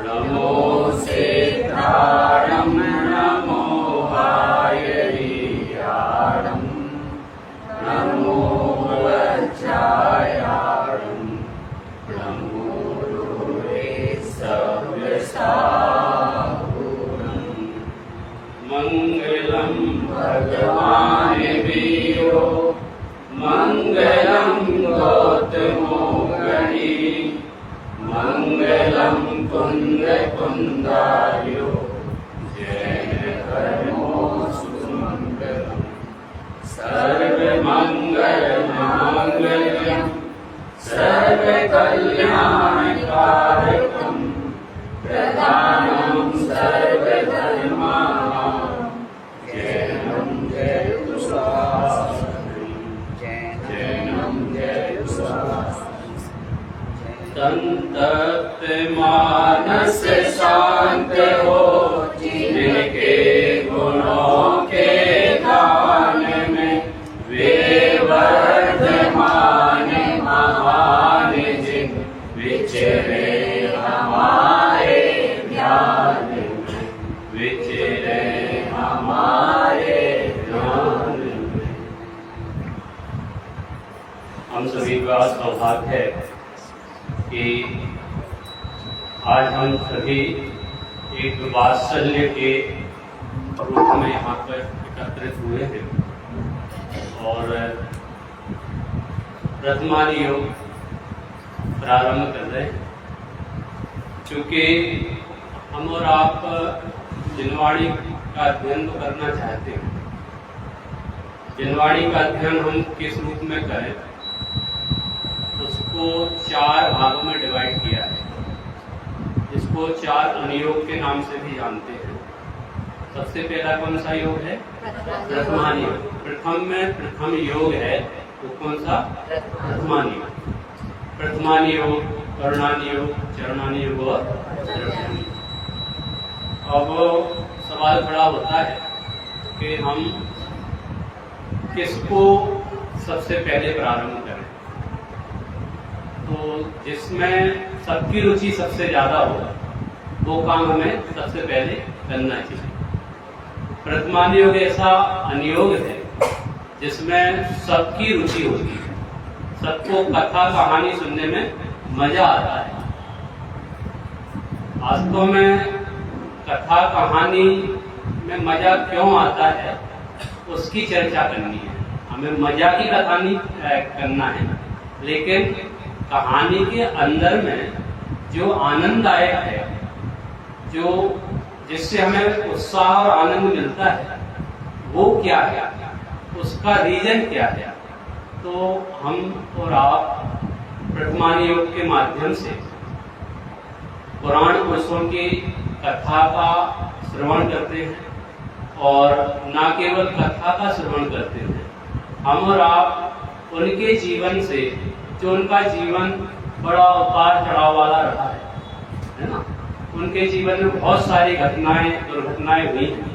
नमो सिद्धारं नमो वायरियाणं नमो वज्रायाणं नमो दूरे सव्यसाहुरं मंगलं भगवान् वीरो मंगलं गौतमो गणी मंगलम कुंद कुंदार्यो जय कर्मो सुमंगलम सर्वमंगल मांगल्यम सर्वकल्याणकारकम प्रदानं सर्वधर्माणां जयं जयतु शास्त्री जयं जयतु शास्त्री संतप्त मानस शांत हो जिनके गुणों के गान में वे वर्धमान महान जिन विचरे हमारे ध्यान में विचरे हमारे ध्यान में। हम सभी का सौभाग्य है कि आज हम सभी एक वात्सल्य के रूप में यहाँ पर एकत्रित हुए हैं और वर्तमान योग प्रारंभ कर रहे हैं। क्योंकि हम और आप जिनवाणी का अध्ययन तो करना चाहते हैं। जिनवाणी का अध्ययन हम किस रूप में करें, उसको 4 भागों में डिवाइड किया है, जिसको 4 अनुयोग के नाम से भी जानते हैं। सबसे पहला कौन सा योग है? प्रथमान योग। प्रथम में प्रथम योग है, तो कौन सा? प्रथमान योग। प्रथमान योग, करणान योग, चरणान योग और द्रव्यान योग। अब सवाल खड़ा होता है कि हम किसको सबसे पहले प्रारंभ करें, तो जिसमें सबकी रुचि सबसे ज्यादा हो वो काम हमें सबसे पहले करना चाहिए। प्रथमान योग ऐसा अनुयोग है जिसमें सबकी रुचि होती है, सबको कथा कहानी सुनने में मजा आता है। वास्तव में कथा कहानी में मजा क्यों आता है उसकी चर्चा करनी है। हमें मजा की कथा नहीं करना है, लेकिन कहानी के अंदर में जो आनंददायक है, जो जिससे हमें उत्साह और आनंद मिलता है, वो क्या है, उसका रीजन क्या है। तो हम और आप प्रथमान योग के माध्यम से पुराण पुरुषों की कथा का श्रवण करते हैं और न केवल कथा का श्रवण करते हैं, हम और आप उनके जीवन से, जो उनका जीवन बड़ा उतार चढ़ाव वाला रहा है ना, उनके जीवन में बहुत सारी घटनाएं दुर्घटनाएं हुई हैं।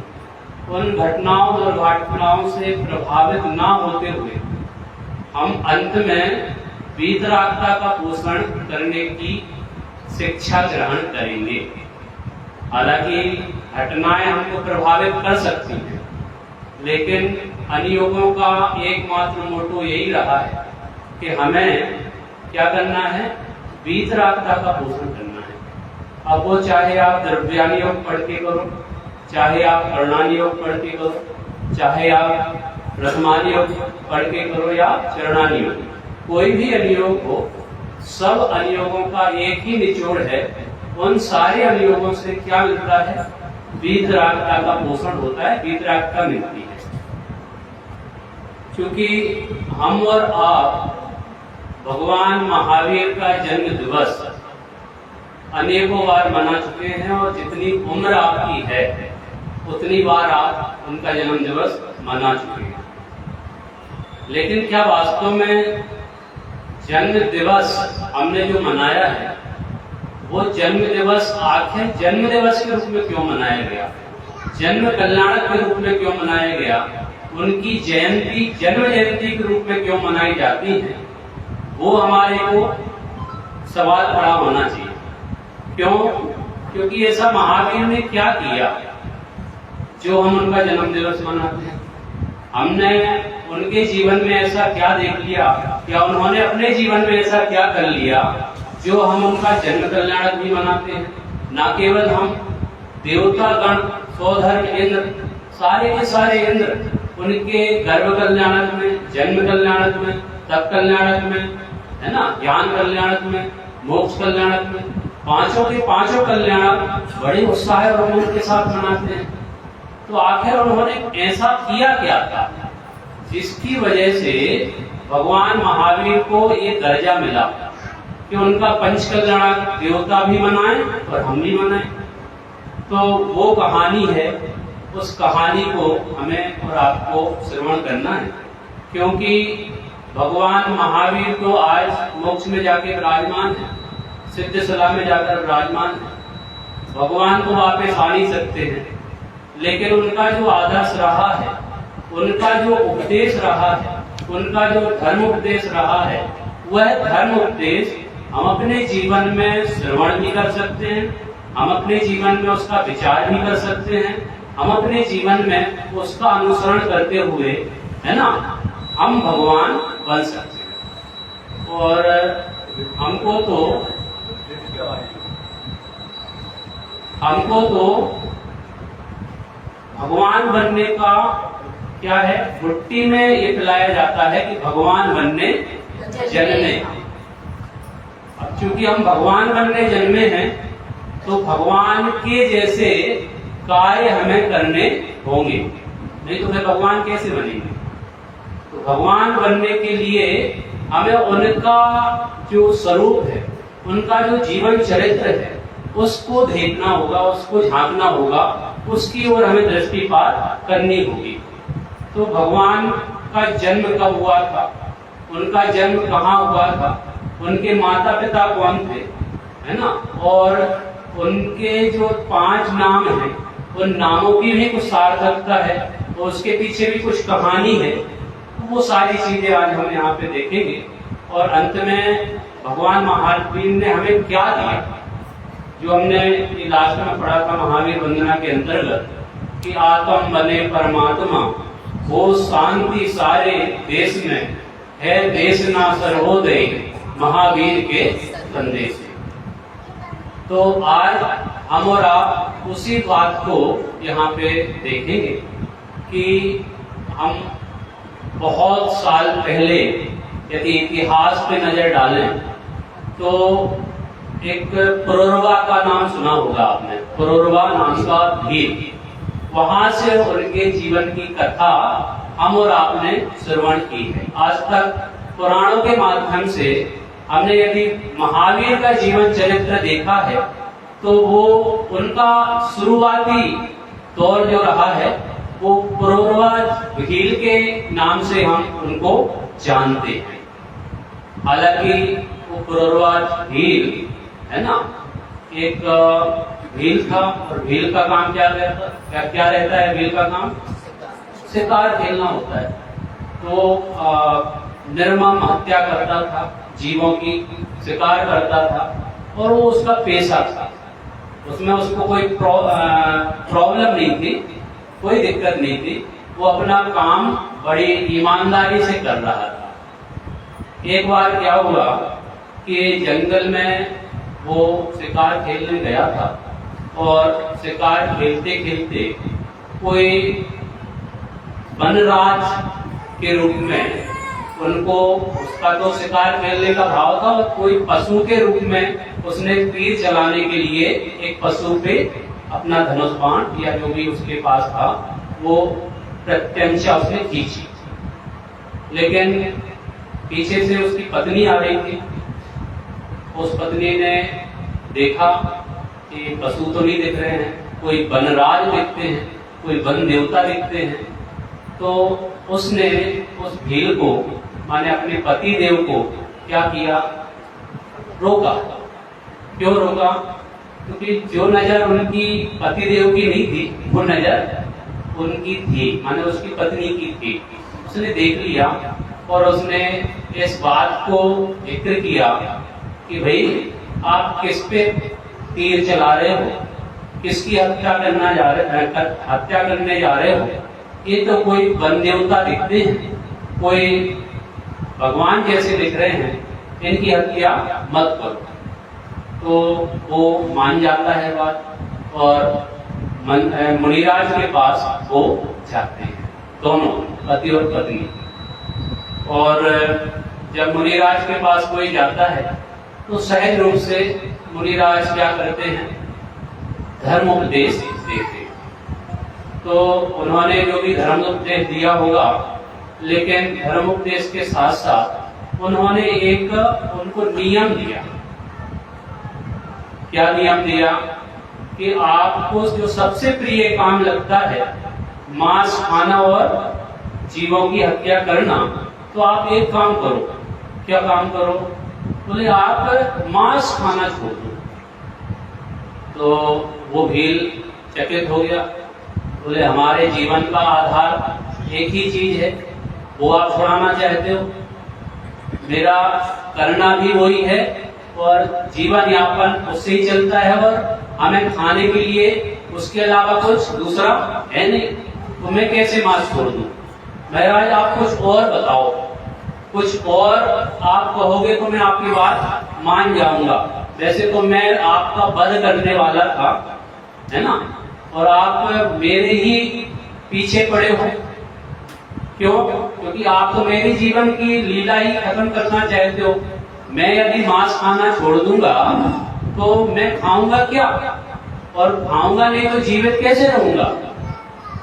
उन घटनाओं दुर्घटनाओं से प्रभावित ना होते हुए हम अंत में वीतरागता का पोषण करने की शिक्षा ग्रहण करेंगे। हालांकि घटनाएं हमको प्रभावित कर सकती हैं, लेकिन अनुयोगों का एकमात्र मोटो यही रहा है कि हमें क्या करना है? वीतरागता का पोषण करना है। अब वो चाहे आप द्रव्यान योग पढ़ के करो, चाहे आप करणान योग पढ़ के करो, चाहे आप प्रथमान योग पढ़ के करो या चरणान योग, कोई भी अनुयोग हो, सब अनुयोगों का एक ही निचोड़ है। उन सारे अनुयोगों से क्या मिलता है? वीतरागता का पोषण होता है, वीतरागता मिलती है। क्योंकि हम और आप भगवान महावीर का जन्म दिवस अनेकों बार मना चुके हैं और जितनी उम्र आपकी है उतनी बार आप उनका जन्म दिवस मना चुके हैं। लेकिन क्या वास्तव में जन्म दिवस हमने जो मनाया है वो जन्म दिवस आखिर जन्म दिवस के रूप में क्यों मनाया गया? जन्म कल्याणक के रूप में क्यों मनाया गया? उनकी जयंती जन्म जयंती के रूप में क्यों मनाई जाती है, वो हमारे को सवाल खड़ा होना चाहिए। क्यों? क्योंकि ऐसा महावीर ने क्या किया जो हम उनका जन्म दिवस मनाते हैं? हमने उनके जीवन में ऐसा क्या देख लिया, क्या उन्होंने अपने जीवन में ऐसा क्या कर लिया जो हम उनका जन्म कल्याणक भी मनाते हैं? न केवल हम, देवता गण, स्वधर्म इंद्र, सारे के सारे इंद्र उनके गर्भ कल्याणक में, जन्म कल्याणक में, तप कल्याणक में, है ना, ज्ञान कल्याणक में, मोक्ष कल्याणक में, पांचों के पांचों कल्याणक बड़े उत्साह और उमंग के साथ मनाते हैं। तो आखिर उन्होंने ऐसा किया क्या था जिसकी वजह से भगवान महावीर को ये दर्जा मिला कि उनका पंच कल्याणक देवता भी मनाएं और हम भी मनाएं? तो वो कहानी है, उस कहानी को हमें और आपको श्रवण करना है, क्योंकि भगवान महावीर तो आज मोक्ष में जाके विराजमान है, सिद्ध सलाह में जाकर विराजमान है। भगवान को वापस आ नहीं सकते हैं, लेकिन उनका जो आदर्श रहा है, उनका जो उपदेश रहा है, उनका जो धर्म उपदेश रहा है, वह धर्म उपदेश हम अपने जीवन में श्रवण भी कर सकते हैं, हम अपने जीवन में उसका विचार भी कर सकते हैं, हम अपने जीवन में उसका अनुसरण करते हुए, है ना, हम भगवान बन सकते हैं। और हमको तो भगवान बनने का क्या है, बुट्टी में ये पिलाया जाता है कि भगवान बनने जन्मे। अब चूंकि हम भगवान बनने जन्मे हैं, तो भगवान के जैसे कार्य हमें करने होंगे, नहीं तो फिर भगवान कैसे बनेंगे? तो भगवान बनने के लिए हमें उनका जो स्वरूप है, उनका जो जीवन चरित्र है, उसको देखना होगा, उसको झांकना होगा, उसकी ओर हमें दृष्टिपात करनी होगी। तो भगवान का जन्म कब हुआ था, उनका जन्म कहाँ हुआ था, उनके माता पिता कौन थे, है ना, और उनके जो 5 नाम हैं, उन नामों की भी कुछ सार्थकता है और उसके पीछे भी कुछ कहानी है। तो वो सारी चीजें आज हम यहाँ पे देखेंगे। और अंत में भगवान महावीर ने हमें क्या दिया, जो हमने लास्ट में पढ़ा था महावीर वंदना के अंतर्गत, कि आत्म बने परमात्मा, वो शांति सारे देश में है, देश ना सर्वोदय महावीर के संदेश। तो आज हम और आप उसी बात को यहाँ पे देखेंगे कि हम बहुत साल पहले यदि इतिहास पे नजर डालें तो एक पुरुरवा का नाम सुना होगा आपने, पुरुरवा नाम का भील, वहां से उनके जीवन की कथा हम और आपने श्रवण की है। आज तक पुराणों के माध्यम से हमने यदि महावीर का जीवन चरित्र देखा है, तो वो उनका शुरुआती दौर जो रहा है, वो पुरुरवा भील के नाम से हम उनको जानते हैं। हालांकि वो पुरुरवा भील, है ना, एक भील था, और भील का काम क्या रहता है? भील का काम शिकार खेलना होता है। तो निर्मम हत्या करता था, जीवों की शिकार करता था, और वो उसका पेशा था। उसमें उसको कोई प्रॉब्लम नहीं थी, कोई दिक्कत नहीं थी, वो अपना काम बड़ी ईमानदारी से कर रहा था। एक बार क्या हुआ कि जंगल में वो शिकार खेलने गया था, और शिकार खेलते खेलते कोई वनराज के रूप में उनको, उसका तो शिकार खेलने का भाव था, और कोई पशु के रूप में उसने तीर चलाने के लिए एक पशु पे अपना धनुष बाण या जो भी उसके पास था वो प्रत्यंशा उसने खींची। लेकिन पीछे से उसकी पत्नी आ रही थी। उस पत्नी ने देखा कि पशु तो नहीं दिख रहे हैं, कोई वनराज दिखते हैं, कोई वन देवता दिखते हैं। तो उसने उस भील को, माने अपने पति देव को क्या किया? रोका। क्यों रोका? क्योंकि जो नजर उनकी पति देव की नहीं थी, वो नजर उनकी थी, माने उसकी पत्नी की थी। उसने देख लिया और उसने इस बात को जिक्र किया कि भाई आप किस पे तीर चला रहे हो, किसकी हत्या करने जा रहे हो, ये तो कोई वन देवता दिखते हैं, कोई भगवान जैसे दिख रहे हैं, इनकी हत्या मत करो। तो वो मान जाता है बात और मुनिराज के पास वो जाते हैं, दोनों पति और पत्नी। और जब मुनिराज के पास कोई जाता है तो सहज रूप से मुनिराज क्या करते हैं, धर्म उपदेश देते हैं। तो उन्होंने जो भी धर्म उपदेश दिया होगा, लेकिन धर्म उपदेश के साथ साथ उन्होंने एक उनको नियम दिया। क्या नियम दिया कि आपको जो सबसे प्रिय काम लगता है, मांस खाना और जीवों की हत्या करना, तो आप एक काम करो। क्या काम करो? बोले आप मांस खाना छोड़ दो। तो वो भील चकित हो गया, बोले हमारे जीवन का आधार एक ही चीज है, वो आप छुड़ाना चाहते हो, मेरा करना भी वही है और जीवन यापन उससे ही चलता है और हमें खाने के लिए उसके अलावा कुछ दूसरा है नहीं, तो मैं कैसे मांस छोड़ दूं? महाराज आप कुछ और बताओ, कुछ और आप कहोगे तो मैं आपकी बात मान जाऊंगा। वैसे तो मैं आपका वध करने वाला था, है ना, और आप मेरे ही पीछे पड़े हो। क्यों? क्योंकि आप तो मेरे जीवन की लीला ही खत्म करना चाहते हो। मैं यदि मांस खाना छोड़ दूंगा तो मैं खाऊंगा क्या, और खाऊंगा नहीं तो जीवित कैसे रहूंगा?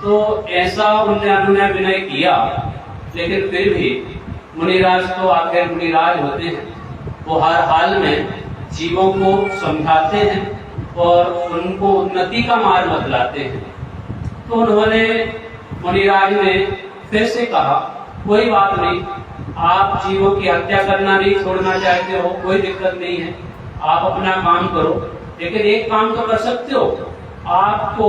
तो ऐसा उन्होंने अनुनय विनय किया, लेकिन फिर भी मुनिराज तो आखिर मुनिराज होते हैं, वो हर हाल में जीवों को समझाते हैं और उनको उन्नति का मार्ग बतलाते हैं। तो उन्होंने मुनिराज ने फिर से कहा, कोई बात नहीं, आप जीवों की हत्या करना नहीं छोड़ना चाहते हो, कोई दिक्कत नहीं है, आप अपना काम करो, लेकिन एक काम तो कर सकते हो, आपको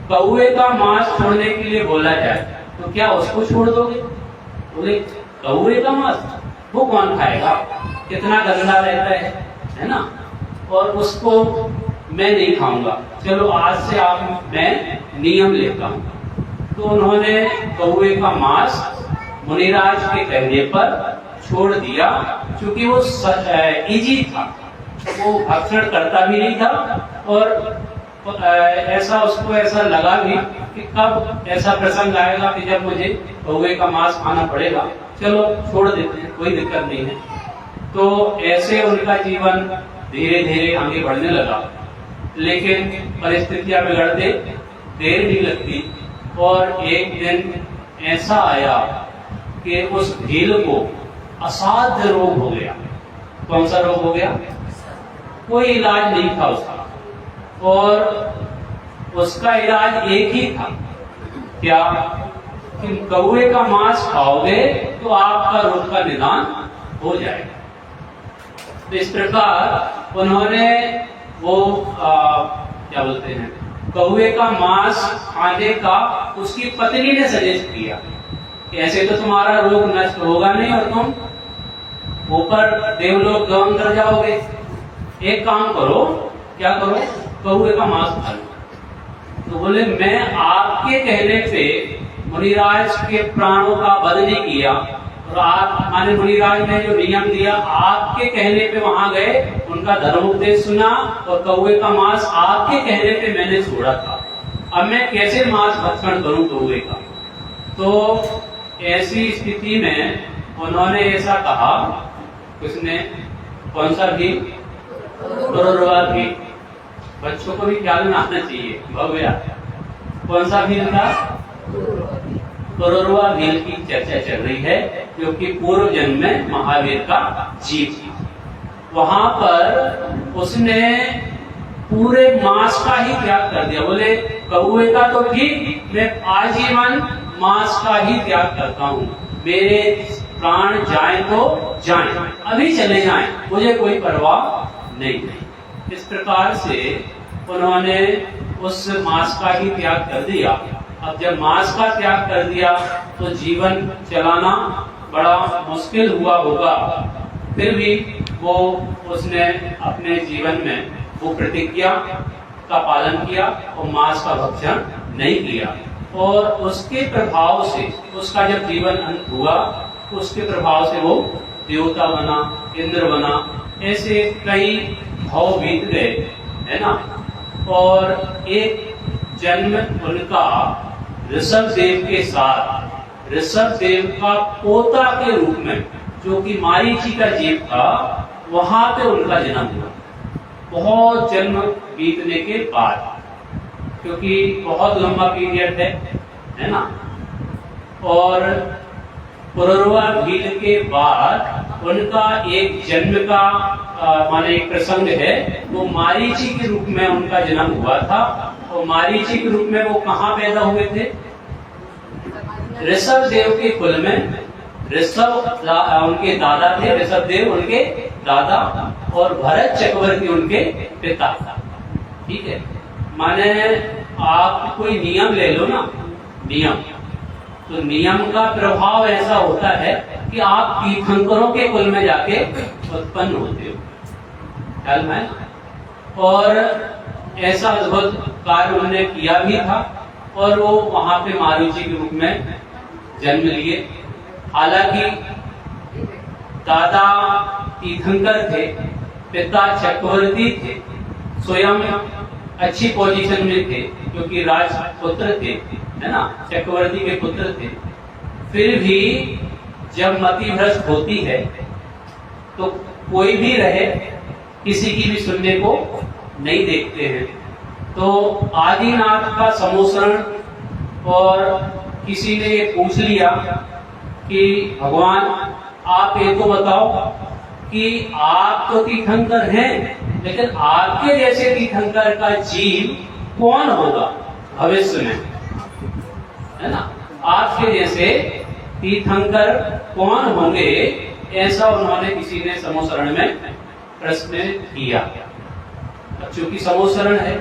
कौवे का मांस छोड़ने के लिए बोला जाए तो क्या उसको छोड़ दोगे? बोले कौवे का मांस वो कौन खाएगा, कितना गंदा रहता है ना, और उसको मैं नहीं खाऊंगा, चलो आज से आप मैं नियम लेता हूं। तो उन्होंने कौवे का मांस मुनिराज के कहने पर छोड़ दिया, क्योंकि वो इजी था, वो भक्षण करता भी नहीं था और ऐसा उसको ऐसा लगा भी कि कब ऐसा प्रसंग आएगा कि जब मुझे कौवे का मांस खाना पड़ेगा, चलो छोड़ देते हैं, कोई दिक्कत नहीं है। तो ऐसे उनका जीवन धीरे धीरे आगे बढ़ने लगा, लेकिन परिस्थितियां बिगड़ते देर नहीं लगती और एक दिन ऐसा आया कि उस भील को असाध्य रोग हो गया। कौन सा रोग हो गया? कोई इलाज नहीं था उसका, और उसका इलाज एक ही था, क्या कि कौवे का मांस खाओगे तो आपका रोग का निदान हो जाएगा। तो इस प्रकार उन्होंने वो क्या बोलते हैं, कौवे का मांस खाने का उसकी पत्नी ने सजेस्ट किया। ऐसे तो तुम्हारा रोग नष्ट होगा नहीं और तुम ऊपर देवलोक गमन कर जाओगे, एक काम करो, क्या करो, कौवे का मांस खा लो। तो बोले मैं आपके कहने पे मुनिराज के प्राणों का वध नहीं किया, और आप माने मुनिराज ने जो नियम दिया आपके कहने पे वहां गए, उनका धर्म उपदेश सुना और कौवे का मांस आपके कहने पे मैंने छोड़ा था, अब मैं कैसे मांस भक्षण करूं कौवे का? तो ऐसी स्थिति में उन्होंने ऐसा कहा, किसने, कौन सा भी, पुरुरवा भी, बच्चों को भी ख्याल में आना चाहिए, भव्या, कौन सा भील था? पुरुरवा भील की चर्चा चल रही है, जो कि पूर्व जन्म में महावीर का जीव था। वहां पर उसने पूरे मांस का ही त्याग कर दिया। बोले कौवे का तो ठीक, मैं आजीवन मांस का ही त्याग करता हूँ, मेरे प्राण जाए तो जाए, अभी चले जाएं, मुझे कोई परवाह नहीं। इस प्रकार से उन्होंने उस मांस का ही त्याग कर दिया। अब जब मांस का त्याग कर दिया तो जीवन चलाना बड़ा मुश्किल हुआ होगा, फिर भी वो उसने अपने जीवन में वो प्रतिज्ञा का पालन किया और मांस का भक्षण नहीं किया, और उसके प्रभाव से उसका जब जीवन अंत हुआ, उसके प्रभाव से वो देवता बना, इंद्र बना, ऐसे कई भाव बीत गए, है ना। और एक जन्म उनका ऋषभ देव के साथ, ऋषभ देव का पोता के रूप में, जो कि मारीची का जीव था, वहां पे उनका जन्म हुआ बहुत जन्म बीतने के बाद, क्योंकि बहुत लंबा पीरियड है ना। और पुरुरवा भील के बाद उनका एक जन्म का माने एक प्रसंग है, वो मारीची के रूप में उनका जन्म हुआ था। और मारीची के रूप में वो कहाँ पैदा हुए थे? ऋषभ देव के कुल में। ऋषभ उनके दादा थे, ऋषभ देव उनके दादा, और भरत चक्रवर्ती उनके पिता। ठीक है, माने आप कोई नियम ले लो ना, नियम, तो नियम का प्रभाव ऐसा होता है कि आप तीर्थंकरों के कुल में जाके उत्पन्न होते हो, ख्याल में। और ऐसा अद्भुत कार्य उन्होंने किया भी था, और वो वहां पे मारुति के रूप में जन्म लिए। हालांकि दादा तीर्थंकर थे, पिता चक्रवर्ती थे, स्वयं अच्छी पोजीशन में थे क्योंकि राजपुत्र थे, है ना, चक्रवर्ती के पुत्र थे। फिर भी जब मति भ्रष्ट होती है तो कोई भी रहे, किसी की भी सुनने को नहीं देखते हैं। तो आदिनाथ का समोसरण, और किसी ने ये पूछ लिया कि भगवान आप ये तो बताओ कि आप तो तीर्थंकर हैं, लेकिन आपके जैसे तीर्थंकर का जीव कौन होगा भविष्य में, है ना। आपके जैसे तीर्थंकर कौन होंगे, ऐसा उन्होंने किसी ने समोसरण में प्रश्न किया। चूंकि समोसरण है,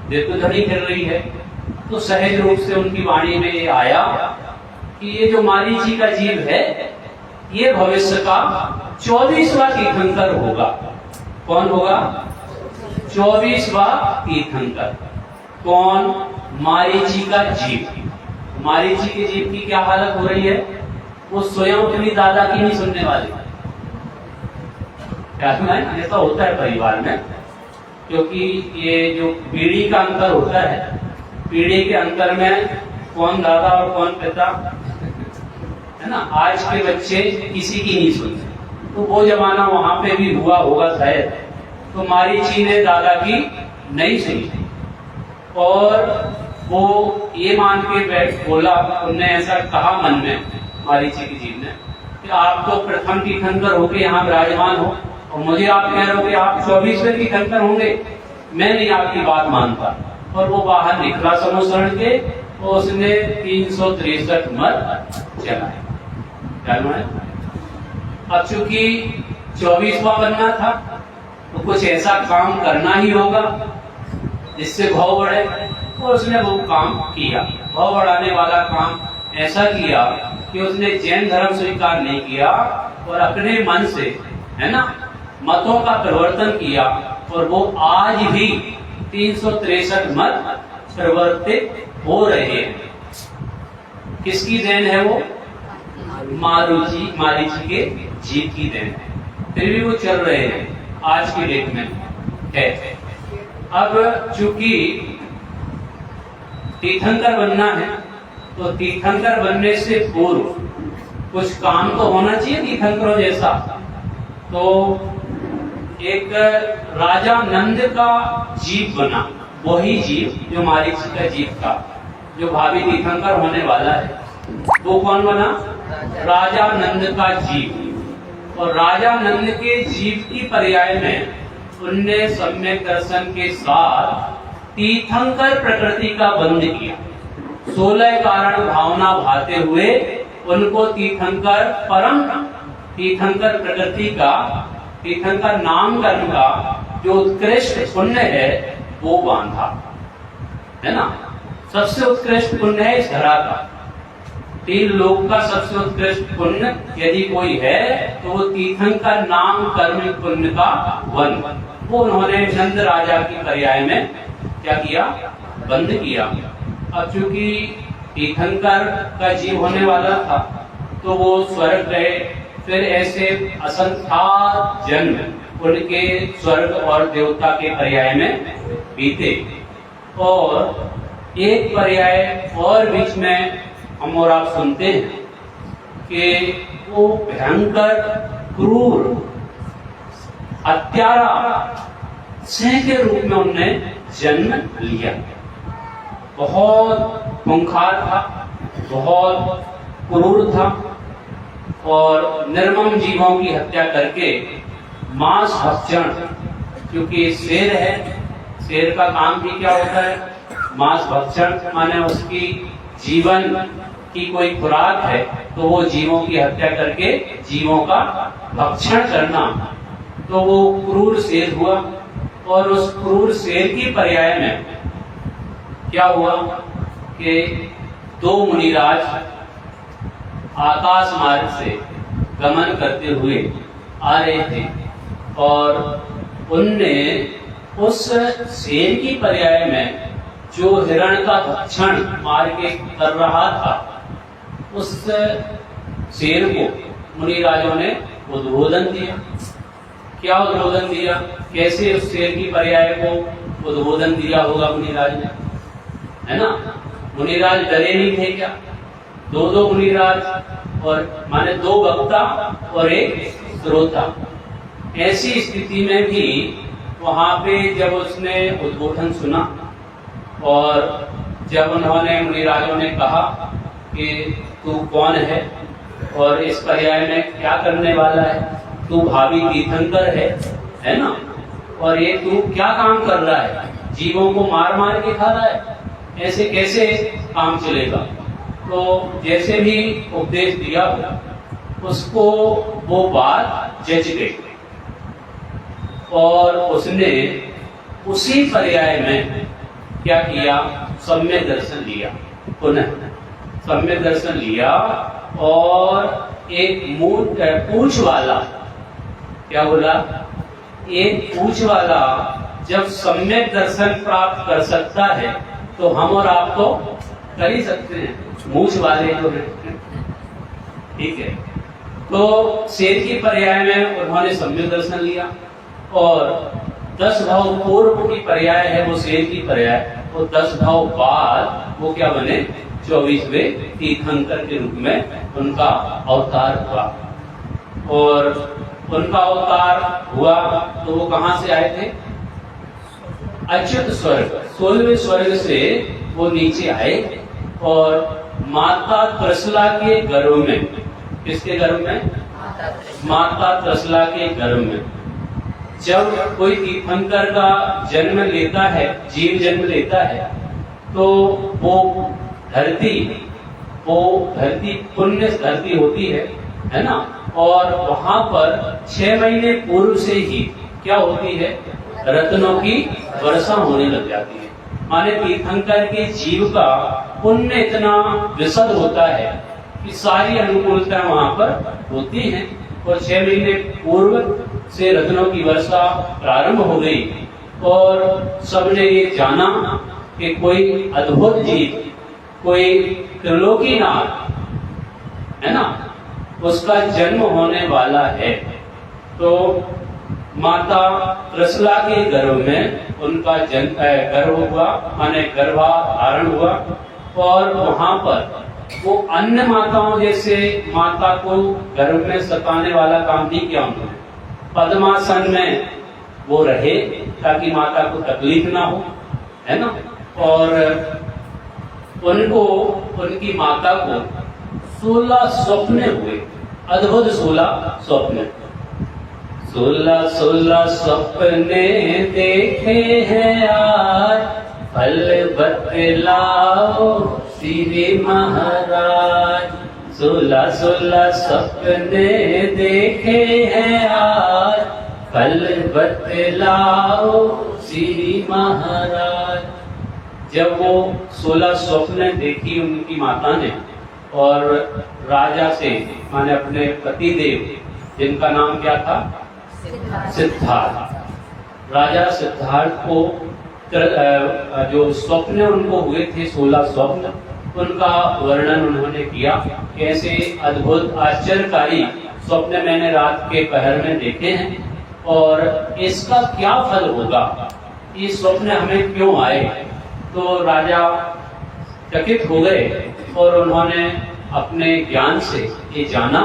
देवधनी कर रही है, तो सहज रूप से उनकी वाणी में ये आया कि ये जो मारीची का जीव है, ये भविष्य का 24वां तीर्थंकर होगा। कौन होगा? 24वां तीर्थंकर। कौन? मारीची का जीव। मारीची के जीव की क्या हालत हो रही है? वो स्वयं अपनी दादा की नहीं सुनने वाले। ऐसा होता है परिवार में, क्योंकि ये जो पीढ़ी का अंतर होता है, पीढ़ी के अंतर में कौन दादा और कौन पिता, है ना। आज के बच्चे किसी की नहीं सुनते, तो वो जमाना वहां पे भी हुआ होगा शायद। तो मारीची ने दादा की नहीं सुनी, और वो ये मान के बैठ बोला, उनने ऐसा कहा मन में, मारीची के जीव ने, कि आप तो प्रथम तीर्थंकर होके यहाँ विराजमान हो, और मुझे आप कह रहे हो कि आप 24वें तीर्थंकर होंगे, मैं नहीं आपकी बात मानता। और वो बाहर निकला समोसरण के, और उसने 363 मर चलाए। अब चूंकि 24वां बनना था, तो कुछ ऐसा काम करना ही होगा जिससे भाव बढ़े, और उसने वो काम किया। भाव बढ़ाने वाला काम ऐसा किया कि उसने जैन धर्म स्वीकार नहीं किया, और अपने मन से, है ना, मतों का परिवर्तन किया, और वो आज भी 363 मत परिवर्तित हो रहे हैं। किसकी देन है वो? मारीची के जीव की देन है। फिर भी वो चल रहे हैं, आज की डेट में है। अब चूंकि तीर्थंकर बनना है, तो तीर्थंकर बनने से पूर्व कुछ काम तो होना चाहिए तीर्थंकरों जैसा। तो एक राजा नंद का जीव बना, वही जीव जो मारीची का जीव था, जो भावी तीर्थंकर होने वाला है। वो कौन बना? राजा नंद का जीव। और राजा नंद के जीव की पर्याय में उनने सम्यक दर्शन के साथ तीर्थंकर प्रकृति का बंध किया। 16 कारण भावना भाते हुए उनको तीर्थंकर, परम तीर्थंकर प्रकृति का, तीर्थंकर नाम कर्म का जो उत्कृष्ट पुण्य है वो बांधा, है ना। सबसे उत्कृष्ट पुण्य है इस धरा का। 3 लोक का सबसे उत्कृष्ट पुण्य यदि कोई है तो वो तीर्थंकर नाम कर्म पुण्य का वन, वो उन्होंने नंद राजा की पर्याय में क्या किया, बंद किया। अब चूंकि तीर्थंकर का जीव होने वाला था तो वो स्वर्ग गए, फिर ऐसे असंख्यात जन्म उनके स्वर्ग और देवता के पर्याय में बीते। और एक पर्याय और बीच में हम और आप सुनते हैं कि वो भयंकर क्रूर हत्यारा सिंह के रूप में उनने जन्म लिया। बहुत खूंखार था, बहुत क्रूर था और निर्मम जीवों की हत्या करके मांस भक्षण, क्योंकि शेर है, शेर का काम भी क्या होता है, मांस भक्षण, माने उसकी जीवन की कोई खुराक है तो वो जीवों की हत्या करके जीवों का भक्षण करना, तो वो क्रूर शेर हुआ। और उस क्रूर शेर की पर्याय में क्या हुआ कि दो मुनिराज आकाश मार्ग से गमन करते हुए आ रहे थे और उनने उस शेर की पर्याय में जो हिरण का भक्षण मार के कर रहा था, उस शेर को मुनिराजों ने उद्बोधन दिया। क्या उद्बोधन दिया, कैसे उस शेर की पर्याय को उद्बोधन दिया होगा मुनिराज ने, है ना? मुनिराज डरे नहीं थे क्या? दो मुनिराज और माने दो वक्ता और एक श्रोता। ऐसी स्थिति में भी वहां पे जब उसने उद्बोधन सुना और जब उन्होंने मुनिराजों ने कहा कि तू कौन है और इस पर्याय में क्या करने वाला है, तू भावी तीर्थंकर है ना, और ये तू क्या काम कर रहा है, जीवों को मार मार के खा रहा है, ऐसे कैसे काम चलेगा। तो जैसे भी उपदेश दिया उसको वो बात जच गई और उसने उसी पर्याय में क्या किया, सम्यक दर्शन लिया, पुनः सम्यक दर्शन लिया। और एक पूंछ वाला, क्या बोला, एक पूंछ वाला जब सम्यक दर्शन प्राप्त कर सकता है तो हम और आप तो कर ही सकते हैं, मूछ वाले तो हैं, ठीक है। तो शेर की पर्याय में उन्होंने सम्यक दर्शन लिया और 10 भाव पूर्व की पर्याय है वो शेर की पर्याय, और 10 भाव बाद वो क्या बने, 24वें तीर्थंकर के रूप में उनका अवतार हुआ। और उनका अवतार हुआ तो वो कहां से आए थे, अच्युत स्वर्ग, 16वें स्वर्ग से वो नीचे आए और माता त्रसला के गर्भ में, किसके गर्भ में, माता त्रसला के गर्भ में जब कोई तीर्थंकर का जन्म लेता है, जीव जन्म लेता है, तो वो धरती पुण्य धरती होती है ना, और वहां पर 6 महीने पूर्व से ही क्या होती है, रत्नों की वर्षा होने लग जाती है। माने तीर्थंकर के जीव का पुण्य इतना विशद होता है कि सारी अनुकूलता वहां पर होती है और 6 महीने पूर्व से रत्नों की वर्षा प्रारंभ हो गई और सबने ये जाना कि कोई अद्भुत जीव, कोई त्रिलोकीनाथ है ना, उसका जन्म होने वाला है। तो माता त्रसला के गर्भ में उनका गर्भ हुआ, माने गर्भाधारण हुआ और वहां पर वो अन्य माताओं जैसे माता को गर्भ में सताने वाला काम नहीं किया उन्होंने। पद्मासन में वो रहे ताकि माता को तकलीफ ना हो, है ना, और उनको, उनकी माता को 16 स्वप्न हुए, अद्भुत 16 स्वप्न। 16 सपने देखे हैं आज, फल बतलाओ श्री महाराज। 16 सपने देखे हैं आज, फल बतलाओ श्री महाराज। जब वो 16 स्वप्न देखी उनकी माता ने और राजा से, माने अपने पति देव जिनका नाम क्या था, सिद्धार्थ, राजा सिद्धार्थ को जो स्वप्न उनको हुए थे 16 स्वप्न, उनका वर्णन उन्होंने किया। कैसे अद्भुत आश्चर्यकारी स्वप्न मैंने रात के पहर में देखे हैं और इसका क्या फल होगा, ये स्वप्न हमें क्यों आए। तो राजा चकित हो गए और उन्होंने अपने ज्ञान से ये जाना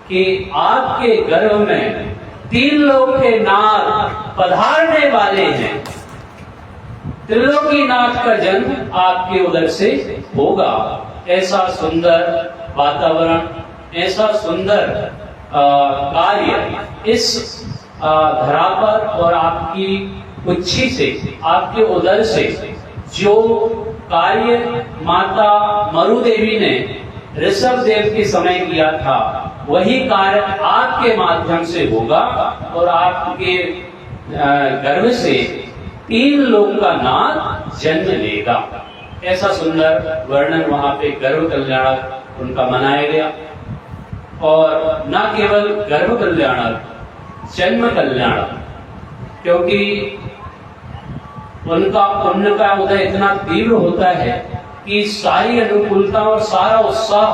कि आपके गर्भ में 3 लोक के नाथ पधारने वाले हैं। त्रिलोकीनाथ का जन्म आपके उदर से होगा। ऐसा सुंदर वातावरण, ऐसा सुंदर कार्य इस धरा पर और आपकी उच्छी से, आपके उदर से जो कार्य माता मरु देवी ने ऋषभ देव के समय किया था, वही कार्य आपके माध्यम से होगा और आपके गर्भ से 3 लोक का नाथ जन्म लेगा। ऐसा सुंदर वर्णन वहां पे गर्भ कल्याणक उनका मनाया गया। और न केवल गर्भ कल्याणक, जन्म कल्याणक, क्योंकि उनका पुण्य का उदय इतना तीव्र होता है कि सारी अनुकूलता और सारा उत्साह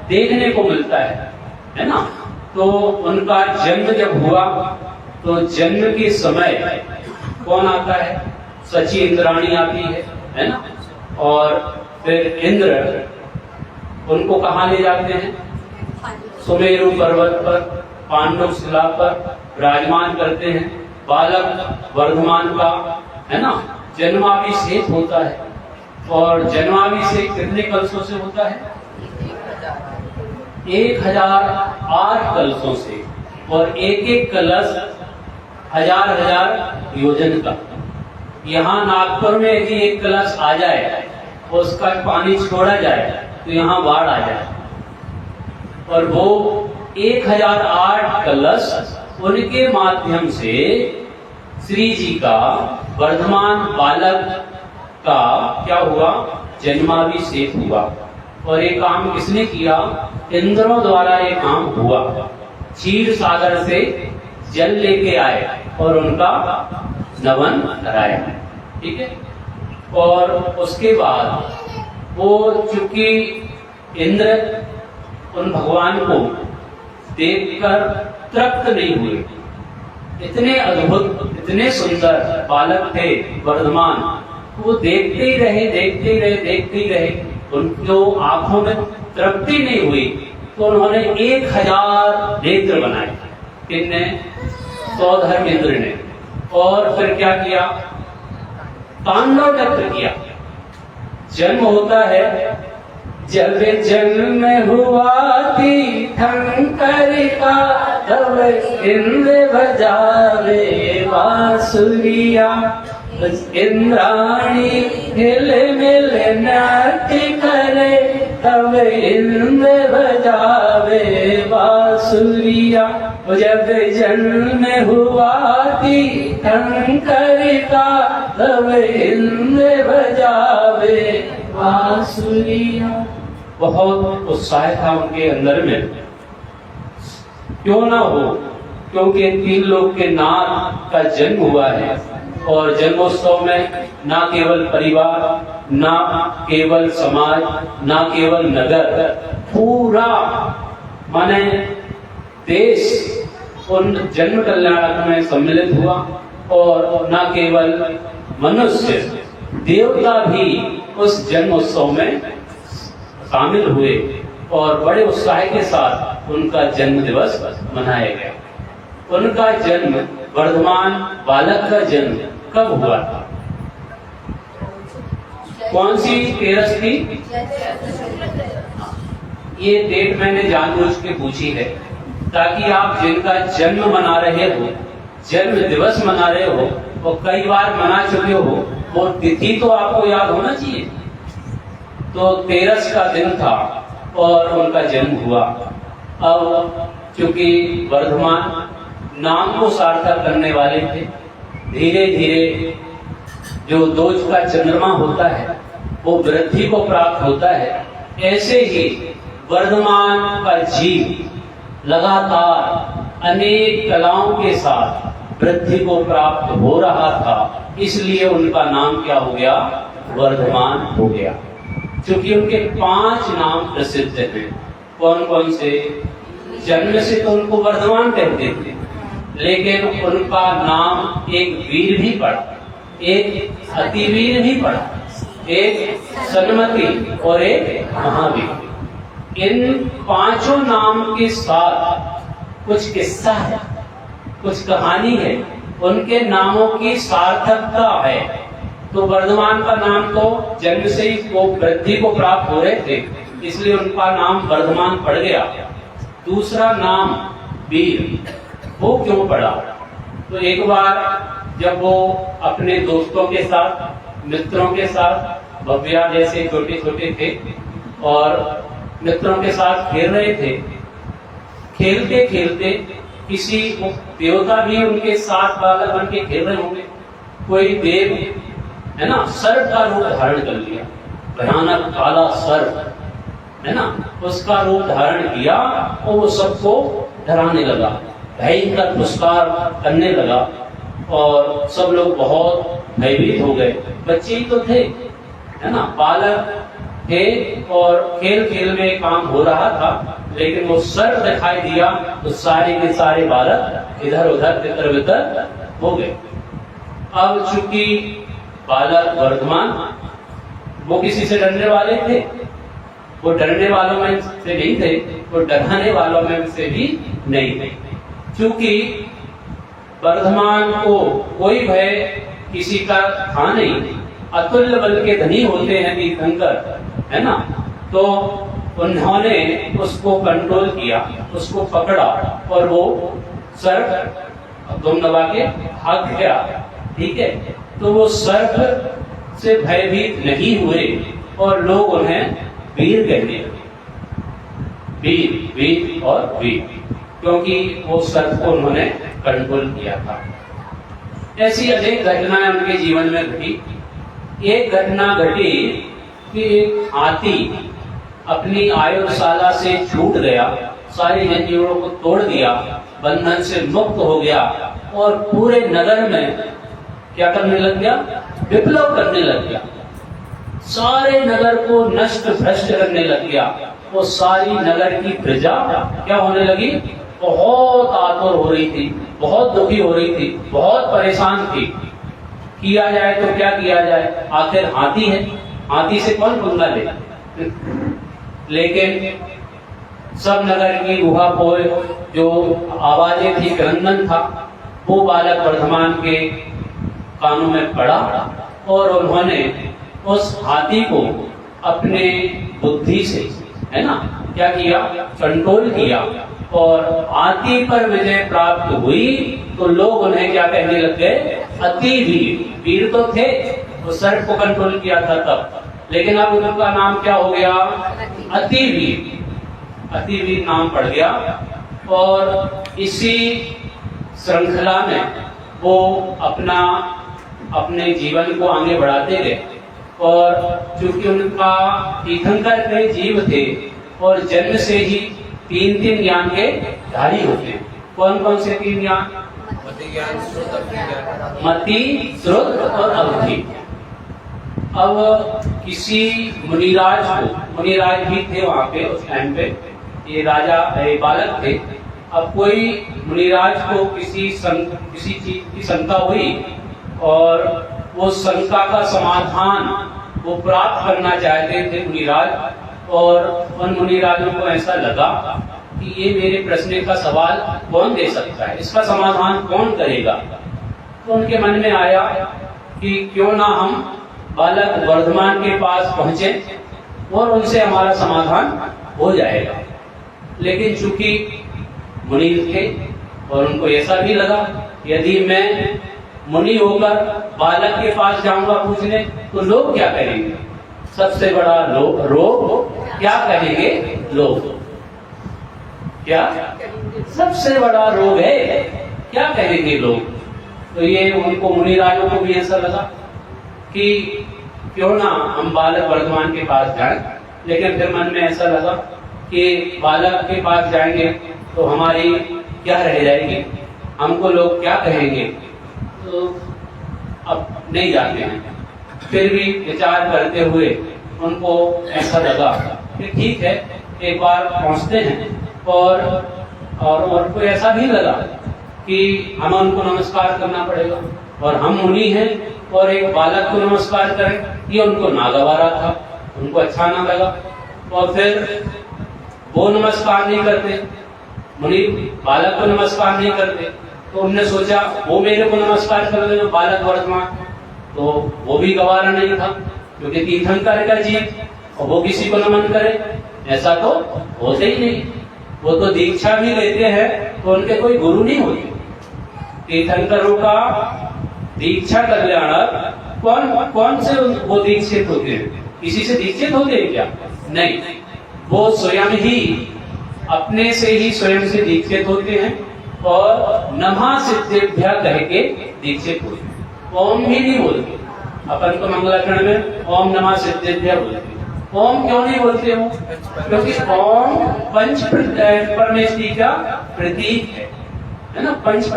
देखने को मिलता है ना। तो उनका जन्म जब हुआ तो जन्म के समय कौन आता है? सची इंद्राणी आती है ना। और फिर इंद्र उनको कहाँ ले जाते हैं? सुमेरु पर्वत पर, पांडव शिला पर विराजमान करते हैं। बालक वर्धमान का है ना जन्माभिषेक होता है। और जन्माभिषेक कितने कलशों से होता है? 1008 कलशों से। और एक एक कलश 1000 योजन का। यहाँ नागपुर में यदि एक कलश आ जाए और उसका पानी छोड़ा जाए तो यहाँ बाढ़ आ जाए। और वो 1008 कलश उनके माध्यम से श्री जी का वर्धमान बालक का क्या हुआ? जन्माभिषेक हुआ। और ये काम किसने किया? इंद्रों द्वारा ये काम हुआ। क्षीर सागर से जल लेके आए और उनका नवन कराया। ठीक है। और उसके बाद वो चूंकि इंद्र उन भगवान को देखकर तृप्त नहीं हुए, इतने अद्भुत, इतने सुंदर बालक थे वर्धमान, वो देखते ही रहे, देखते ही रहे, देखते ही रहे। उनको आंखों में तृप्ति नहीं हुई तो उन्होंने 1000 नेत्र बनाए। किसने? सौधर्म इंद्र ने। और फिर क्या किया? तांडव नृत्य किया। जन्म होता है, जब जन्म हुआ तीर्थंकर का, तब इंद्र बजावे बांसुरिया। इंद्राणी हिल मिल नाट्य करे, तब इंद्र बजावे बांसुरिया। जब जन्म हुआ तीर्थंकर का, तब इंद्र बजावे बांसुरिया। बहुत उत्साह था उनके अंदर में। क्यों ना हो, क्योंकि 3 लोक के नाथ का जन्म हुआ है। और जन्मोत्सव में ना केवल परिवार, ना केवल समाज, ना केवल नगर, पूरा माने देश उन जन्म कल्याणक में सम्मिलित हुआ। और ना केवल मनुष्य, देवता भी उस जन्मोत्सव में शामिल हुए और बड़े उत्साह के साथ उनका जन्म दिवस मनाया गया। उनका जन्म, वर्धमान बालक का जन्म कब हुआ था? कौन सी तेरस थी? ये डेट मैंने जानबूझ के पूछी है ताकि आप जिनका जन्म मना रहे हो, जन्म दिवस मना रहे हो, वो कई बार मना चुके हो, वो तिथि तो आपको याद होना चाहिए। तो 13 का दिन था और उनका जन्म हुआ। अब चूंकि वर्धमान नाम को सार्थक करने वाले थे, धीरे धीरे जो दोष का चंद्रमा होता है वो वृद्धि को प्राप्त होता है। ऐसे ही वर्धमान का जीव लगातार अनेक कलाओं के साथ वृद्धि को प्राप्त हो रहा था, इसलिए उनका नाम क्या हो गया? वर्धमान हो गया। क्योंकि उनके 5 नाम प्रसिद्ध हैं। कौन कौन से? जन्म से तो उनको वर्धमान कहते थे, लेकिन उनका नाम एक वीर भी पड़ा, एक अतिवीर भी पड़ा, एक सन्मति और एक महावीर। इन 5 नाम के साथ कुछ किस्सा है, कुछ कहानी है, उनके नामों की सार्थकता है। तो वर्धमान का नाम तो जन्म से ही वो वृद्धि को प्राप्त हो रहे थे, इसलिए उनका नाम वर्धमान पड़ गया। दूसरा नाम वीर, वो क्यों पड़ा? तो एक बार जब वो अपने दोस्तों के साथ, मित्रों के साथ, भव्या जैसे छोटे छोटे थे और मित्रों के साथ खेल रहे थे, खेलते खेलते किसी देवता भी उनके साथ बालक बन के खेल रहे होंगे, कोई देव है ना, सर्प का रूप धारण कर लिया, भयानक काला सर्प है ना, उसका रूप धारण किया और वो सबको डराने लगा, भयंकर पुरस्कार करने लगा और सब लोग बहुत भयभीत हो गए। बच्चे ही तो थे, है ना, बालक थे और खेल खेल में काम हो रहा था, लेकिन वो सर्प दिखाई दिया तो सारे के सारे बालक इधर उधर तितर बितर हो गए। अब चूंकि बालक वर्धमान, वो किसी से डरने वाले थे, वो डरने वालों में से नहीं थे, वो डराने वालों में से भी नहीं थे। क्योंकि वर्धमान को कोई भय किसी का था नहीं, अतुल्य बल के धनी होते हैं तीर्थंकर, है ना, तो उन्होंने उसको कंट्रोल किया, उसको पकड़ा और वो सर्प दुम दबा के भाग गया। ठीक है, तो वो सर्प से भयभीत नहीं हुए और लोग उन्हें वीर कहने लगे, वीर वीर और वीर, क्योंकि वो सर्प को उन्होंने कंट्रोल किया था। ऐसी अनेक घटनाएं उनके जीवन में घटी। एक घटना घटी कि एक हाथी अपनी आयुर्शाला से छूट गया, सारी जंजीरों को तोड़ दिया, बंधन से मुक्त हो गया और पूरे नगर में क्या करने लग गया? विप्लव करने लग गया, सारे नगर को नष्ट भ्रष्ट करने लग गया। वो सारी नगर की प्रजा क्या होने लगी? बहुत आतुर हो रही थी, बहुत दुखी हो रही थी, बहुत परेशान थी। किया जाए तो क्या किया जाए? आखिर हाथी है, हाथी से कौन पंगा ले? लेकिन सब नगर की ऊहापोह जो आवाजें थी, क्रंदन था, वो बालक वर्धमान के कानों में पड़ा और उन्होंने उस हाथी को अपने बुद्धि से, है ना, क्या किया? कंट्रोल किया और हाथी पर विजय प्राप्त हुई। तो लोग उन्हें क्या कहने लग गए? अति वीर। वीर तो थे, वो सर्प को कंट्रोल किया था तब, लेकिन अब उनका नाम क्या हो गया? अति वीर। अति वीर नाम पड़ गया। और इसी श्रृंखला में वो अपने जीवन को आगे बढ़ाते गए। और चूंकि उनका तीर्थंकर के जीव थे और जन्म से ही 3 ज्ञान के धारी होते हैं। कौन कौन से 3 ज्ञान? मति, श्रुत और अवधि। अब किसी मुनिराज को, मुनिराज भी थे वहां पे उस टाइम पे, ये राजा बालक थे। अब कोई मुनिराज को किसी चीज की शंका हुई और वो शंका का समाधान वो प्राप्त करना चाहते थे मुनिराज। और उन मुनिराजों को ऐसा लगा कि ये मेरे प्रश्न का सवाल कौन दे सकता है, इसका समाधान कौन करेगा। तो उनके मन में आया कि क्यों ना हम बालक वर्धमान के पास पहुंचे और उनसे हमारा समाधान हो जाएगा। लेकिन चूंकि मुनि थे और उनको ऐसा भी लगा यदि मैं मुनि होकर बालक के पास जाऊंगा पूछने तो लोग क्या करेंगे? सबसे बड़ा रोग क्या कहेंगे लोग? क्या सबसे बड़ा रोग है, क्या कहेंगे लोग? तो ये उनको मुनिराजों को भी ऐसा लगा कि क्यों ना हम बालक वर्धमान के पास जाएं। लेकिन फिर मन में ऐसा लगा कि बालक के पास जाएंगे तो हमारी क्या रह जाएगी? हमको लोग क्या कहेंगे, तो अब नहीं जाते हैं। फिर भी विचार करते हुए उनको ऐसा लगा कि ठीक है, एक बार पहुंचते हैं। और उनको ऐसा भी लगा कि हमें उनको नमस्कार करना पड़ेगा, और हम मुनि हैं और एक बालक को नमस्कार करें, ये उनको नागवारा था, उनको अच्छा ना लगा। और फिर वो नमस्कार नहीं करते, मुनि बालक को नमस्कार नहीं करते, तो उन्होंने सोचा वो मेरे को नमस्कार कर देना, बालक वर्तमान, तो वो भी गवारा नहीं था, क्योंकि तीर्थंकर का जीव और वो किसी को नमन करे, ऐसा तो होते ही नहीं। वो तो दीक्षा भी लेते हैं तो उनके कोई गुरु नहीं होते। तीर्थंकरों का दीक्षा कल्याणक कौन से वो दीक्षित होते हैं? किसी से दीक्षित होते हैं क्या? नहीं, वो स्वयं ही अपने से ही स्वयं से दीक्षित होते हैं, और नमः सिद्धेभ्यः कह के दीक्षित होते हैं। ओम भी नहीं बोलते, अपन तो मंगलाचरण में ओम नमः सिद्धेभ्यः बोलते हैं। ओम क्यों नहीं बोलते हो? क्योंकि ओम पंच परमेष्टि का प्रतीक है ना, पंच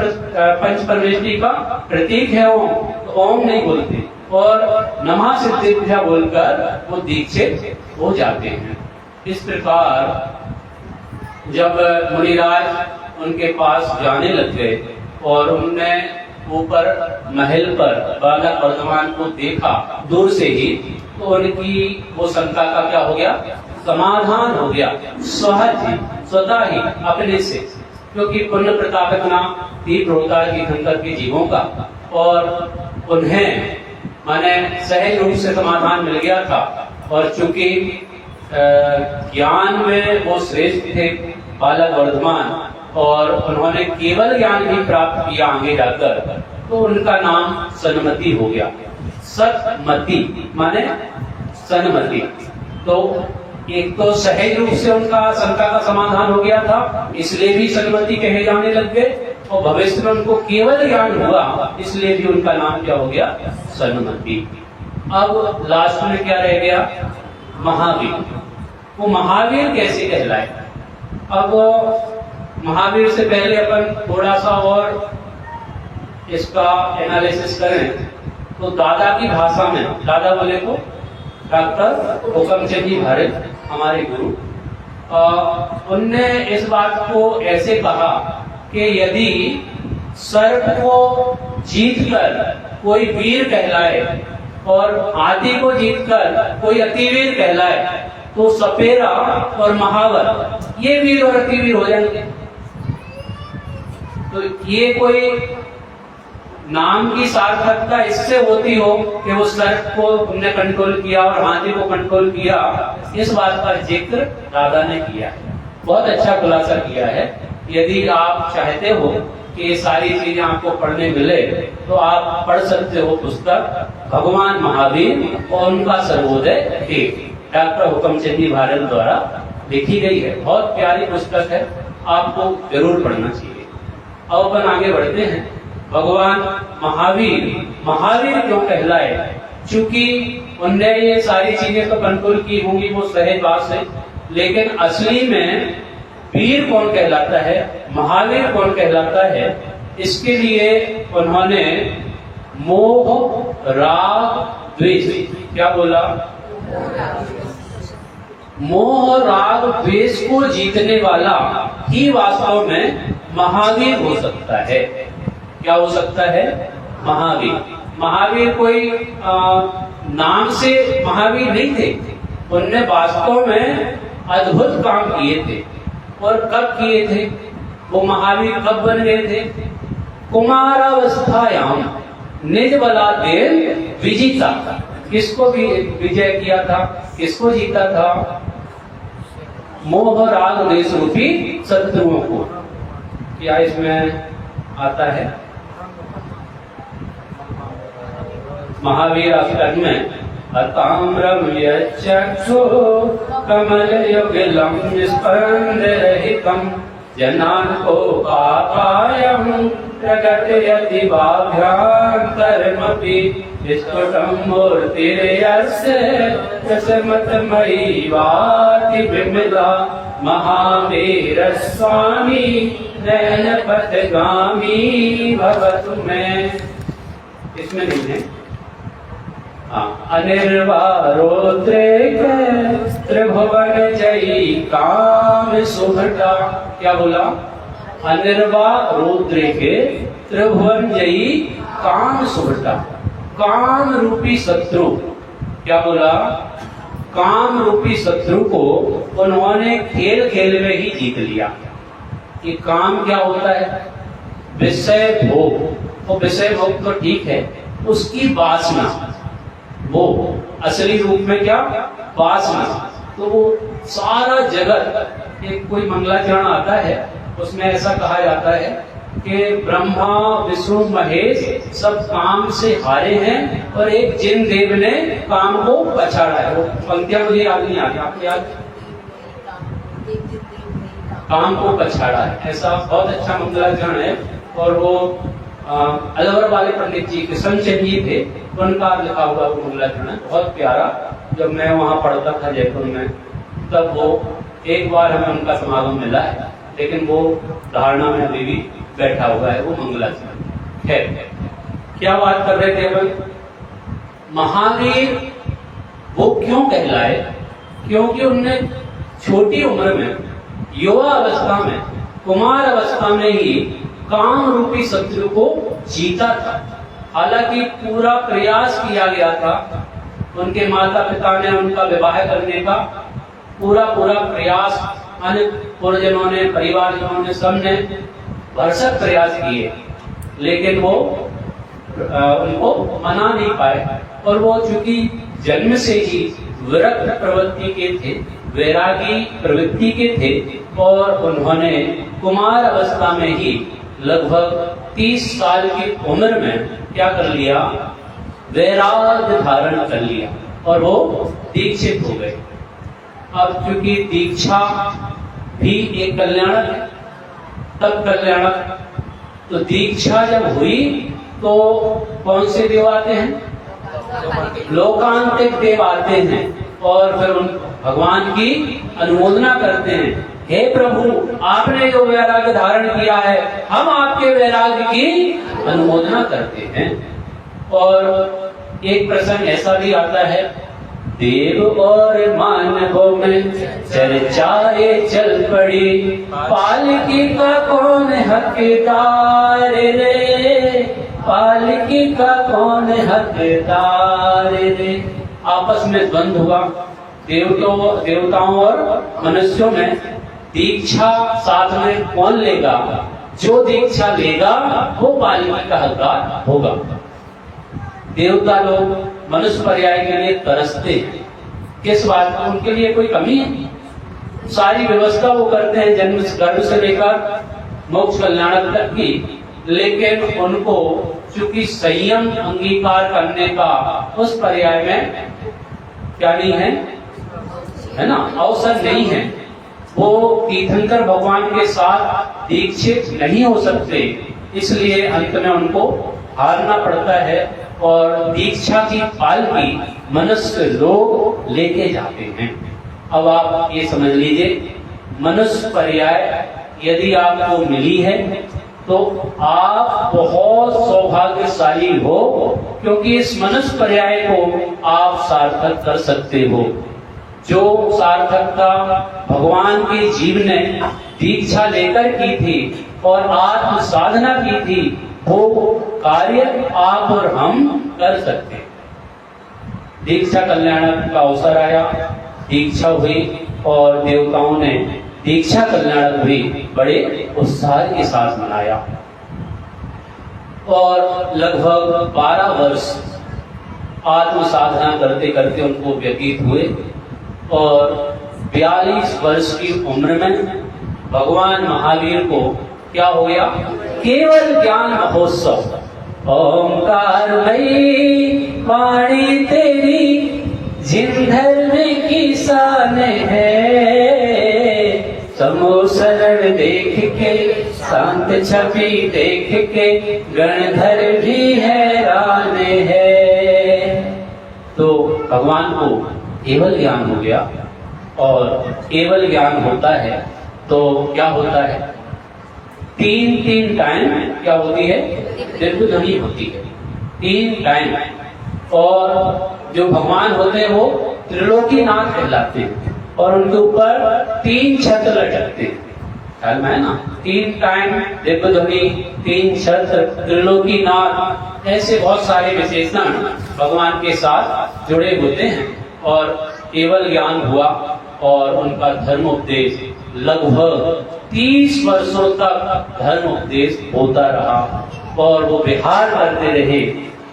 परमेष्टि का प्रतीक है ओम, तो ओम नहीं बोलते, और नमः सिद्धेभ्यः बोलकर वो दीक्षित हो जाते हैं। इस प्रकार जब मुनिराज उनके पास जाने लग गए और उनने ऊपर महल पर बालक वर्धमान को देखा दूर से ही, तो उनकी वो शंका का क्या हो गया? समाधान हो गया, सहज ही, स्वतः ही, अपने से। क्योंकि पुण्य प्रताप इतना तीव्र होता है तीर्थंकर के जीवों का, और उन्हें माने सहज रूप से समाधान मिल गया था। और चूंकि ज्ञान में वो श्रेष्ठ थे बालक वर्धमान, और उन्होंने केवल ज्ञान भी प्राप्त किया आगे जाकर, तो उनका नाम सन्मति हो गया। सतमति माने सन्मति। तो एक तो सहज रूप से उनका शंका का समाधान हो गया था, इसलिए भी सन्मति कहे जाने लग गए, और भविष्य में उनको केवल ज्ञान हुआ, इसलिए भी उनका नाम क्या हो गया? सन्मति। अब लास्ट में क्या रह गया? महावीर। वो महावीर कैसे कहलाए? अब महावीर से पहले अपन थोड़ा सा और इसका एनालिसिस करें, तो दादा की भाषा में, दादा बोले को डॉक्टर हुकमचंद जी भारत हमारे गुरु, उनने इस बात को ऐसे कहा कि यदि सर्प को जीतकर कोई वीर कहलाए और हाथी को जीतकर कोई अतिवीर कहलाए, तो सपेरा और महावर ये वीर और अतिवीर हो जाएंगे। तो ये कोई नाम की सार्थकता इससे होती हो कि वो सर्प को तुमने कंट्रोल किया और हाथी को कंट्रोल किया, इस बात का जिक्र दादा ने किया है। बहुत अच्छा खुलासा किया है। यदि आप चाहते हो कि ये सारी चीजें आपको पढ़ने मिले, तो आप पढ़ सकते हो पुस्तक भगवान महावीर और उनका सर्वोदय देव, डॉक्टर हुकमचंद जी भारत द्वारा लिखी गई है। बहुत प्यारी पुस्तक है, आपको जरूर पढ़ना चाहिए। अब अपन आगे बढ़ते हैं। भगवान महावीर, महावीर क्यों कहलाए? चूंकि उनने ये सारी चीजें तो कंट्रोल की होंगी, वो सहज बात है, लेकिन असली में वीर कौन कहलाता है, महावीर कौन कहलाता है, इसके लिए उन्होंने मोह राग द्वेष, क्या बोला? मोह राग द्वेष को जीतने वाला ही वास्तव में महावीर हो सकता है। क्या हो सकता है? महावीर। महावीर कोई नाम से महावीर नहीं थे, उनने वास्तव में अद्भुत काम किए थे। और कब किए थे? वो महावीर कब बन गए थे? कुमारावस्थायाम निज बलादेव विजिता। किसको भी विजय किया था? किसको जीता था? मोह राग द्वेष रूपी शत्रुओं को। क्या इसमें आता है? महावीर अष्टक में ताम्रम यक्षो कमल युगलम स्पंदरहितम जनान को पापायम प्रकटयति भाभ्यांतरमपि स्फुटं मूर्तिर्यस्य दशमतमयी वाति विमला महावीर स्वामी नयन पथगामी भवतु मैं। इसमें नहीं है। अनिर्वारोद्रेक त्रिभुवन जयी काम सुभटा। क्या बोला? अनिर्वारोद्रेक त्रिभुवन जयी काम सुभटा। काम रूपी शत्रु, क्या बोला? काम रूपी शत्रु को उन्होंने खेल खेल में ही जीत लिया। ये काम क्या होता है? विषय भोग। वो विषय भोग तो ठीक है, उसकी वासना, वो असली रूप में क्या? वासना। तो वो सारा जगत, एक कोई मंगलाचरण आता है, उसमें ऐसा कहा जाता है कि ब्रह्मा विष्णु महेश सब काम से हारे हैं और एक जिन देव ने काम को पछाड़ा है। वो पंक्तियां मुझे याद नहीं आती, आपको याद? काम को पछाड़ा है, ऐसा बहुत अच्छा मंगलाचरण है। और वो अलवर वाले पंडित जी किशन चंद जी थे, उनका लिखा हुआ वो मंगलाचरण बहुत प्यारा। जब मैं वहां पढ़ता था जयपुर में, तब वो एक बार हमें उनका समागम मिला है, लेकिन वो धारणा में अभी भी बैठा हुआ है वो मंगलाचरण। खैर, क्या बात कर रहे थे अपन? महावीर वो क्यों कहलाए? क्योंकि उनने छोटी उम्र में, युवा अवस्था में, कुमार अवस्था में ही काम रूपी शत्रु को जीता था। हालांकि पूरा प्रयास किया गया था, उनके माता पिता ने उनका विवाह करने का पूरा प्रयास, अन्य पूर्वजनों ने, परिवारजनों ने, सबने भरसक प्रयास किए, लेकिन वो उनको मना नहीं पाए। और वो चूंकि जन्म से ही विरक्त प्रवृत्ति के थे, वैरागी प्रवृत्ति के थे, और उन्होंने कुमार अवस्था में ही लगभग 30 साल की उम्र में क्या कर लिया? वैराग्य धारण कर लिया और वो दीक्षित हो गए। अब चूंकि दीक्षा भी एक कल्याणक है, तब कल्याणक, तो दीक्षा जब हुई तो कौन से देव आते हैं? लोकांतिक देव आते हैं और फिर उन भगवान की अनुमोदना करते हैं। हे प्रभु, आपने जो वैराग्य धारण किया है, हम आपके वैराग्य की अनुमोदना करते हैं। और एक प्रसंग ऐसा भी आता है, देव और मानवों में चर्चाए चल पड़ी, पालकी का कौन हकदार रे, पालकी का कौन हकदार रे। आपस में द्वंद्व हुआ, देवताओं और मनुष्यों में। दीक्षा साथ में कौन लेगा? जो दीक्षा लेगा वो पालकी का हकदार होगा। देवता लोग मनुष्य पर्याय के लिए तरसते हैं। किस बात को? उनके लिए कोई कमी है? सारी व्यवस्था वो करते हैं जन्म गर्भ से लेकर मोक्ष कल्याण तक की, लेकिन उनको चूंकि संयम अंगीकार करने का उस पर्याय में क्या नहीं है ना, अवसर नहीं है। वो तीर्थंकर भगवान के साथ दीक्षित नहीं हो सकते, इसलिए अंत में उनको हारना पड़ता है और दीक्षा की पालकी मनुष्य लोग लेके जाते हैं। अब आप ये समझ लीजिए, मनुष्य पर्याय यदि आपको मिली है तो आप बहुत सौभाग्यशाली हो, क्योंकि इस मनुष्य पर्याय को आप सार्थक कर सकते हो। जो सार्थकता भगवान के जीव ने दीक्षा लेकर की थी और आत्म साधना की थी, वो कार्य आप और हम कर सकते। दीक्षा कल्याण का अवसर आया, दीक्षा हुई और देवताओं ने दीक्षा कल्याण भी बड़े उत्साह के साथ मनाया। और लगभग 12 वर्ष आत्म साधना करते करते उनको व्यतीत हुए और 42 वर्ष की उम्र में भगवान महावीर को क्या हो गया? केवल ज्ञान महोत्सव। ओंकार मई वाणी तेरी जिन धर्म की शान है, समो शरण देख के शांत छवि देख के गणधर भी हैरान है। तो भगवान को केवल ज्ञान हो गया, और केवल ज्ञान होता है तो क्या होता है? तीन टाइम क्या होती है, दिव्य ध्वनि होती है, 3 टाइम। और जो भगवान होते हैं वो त्रिलोकीनाथ कहलाते हैं और उनके ऊपर 3 छत्र लटकते हैं। ख्याल में है ना, 3 टाइम दिव्य ध्वनि, 3 छत्र, त्रिलोकीनाथ, ऐसे बहुत सारे विशेषण भगवान के साथ जुड़े होते हैं। और केवल ज्ञान हुआ और उनका धर्म उपदेश लगभग 30 वर्षों तक धर्म उपदेश होता रहा और वो विहार करते रहे।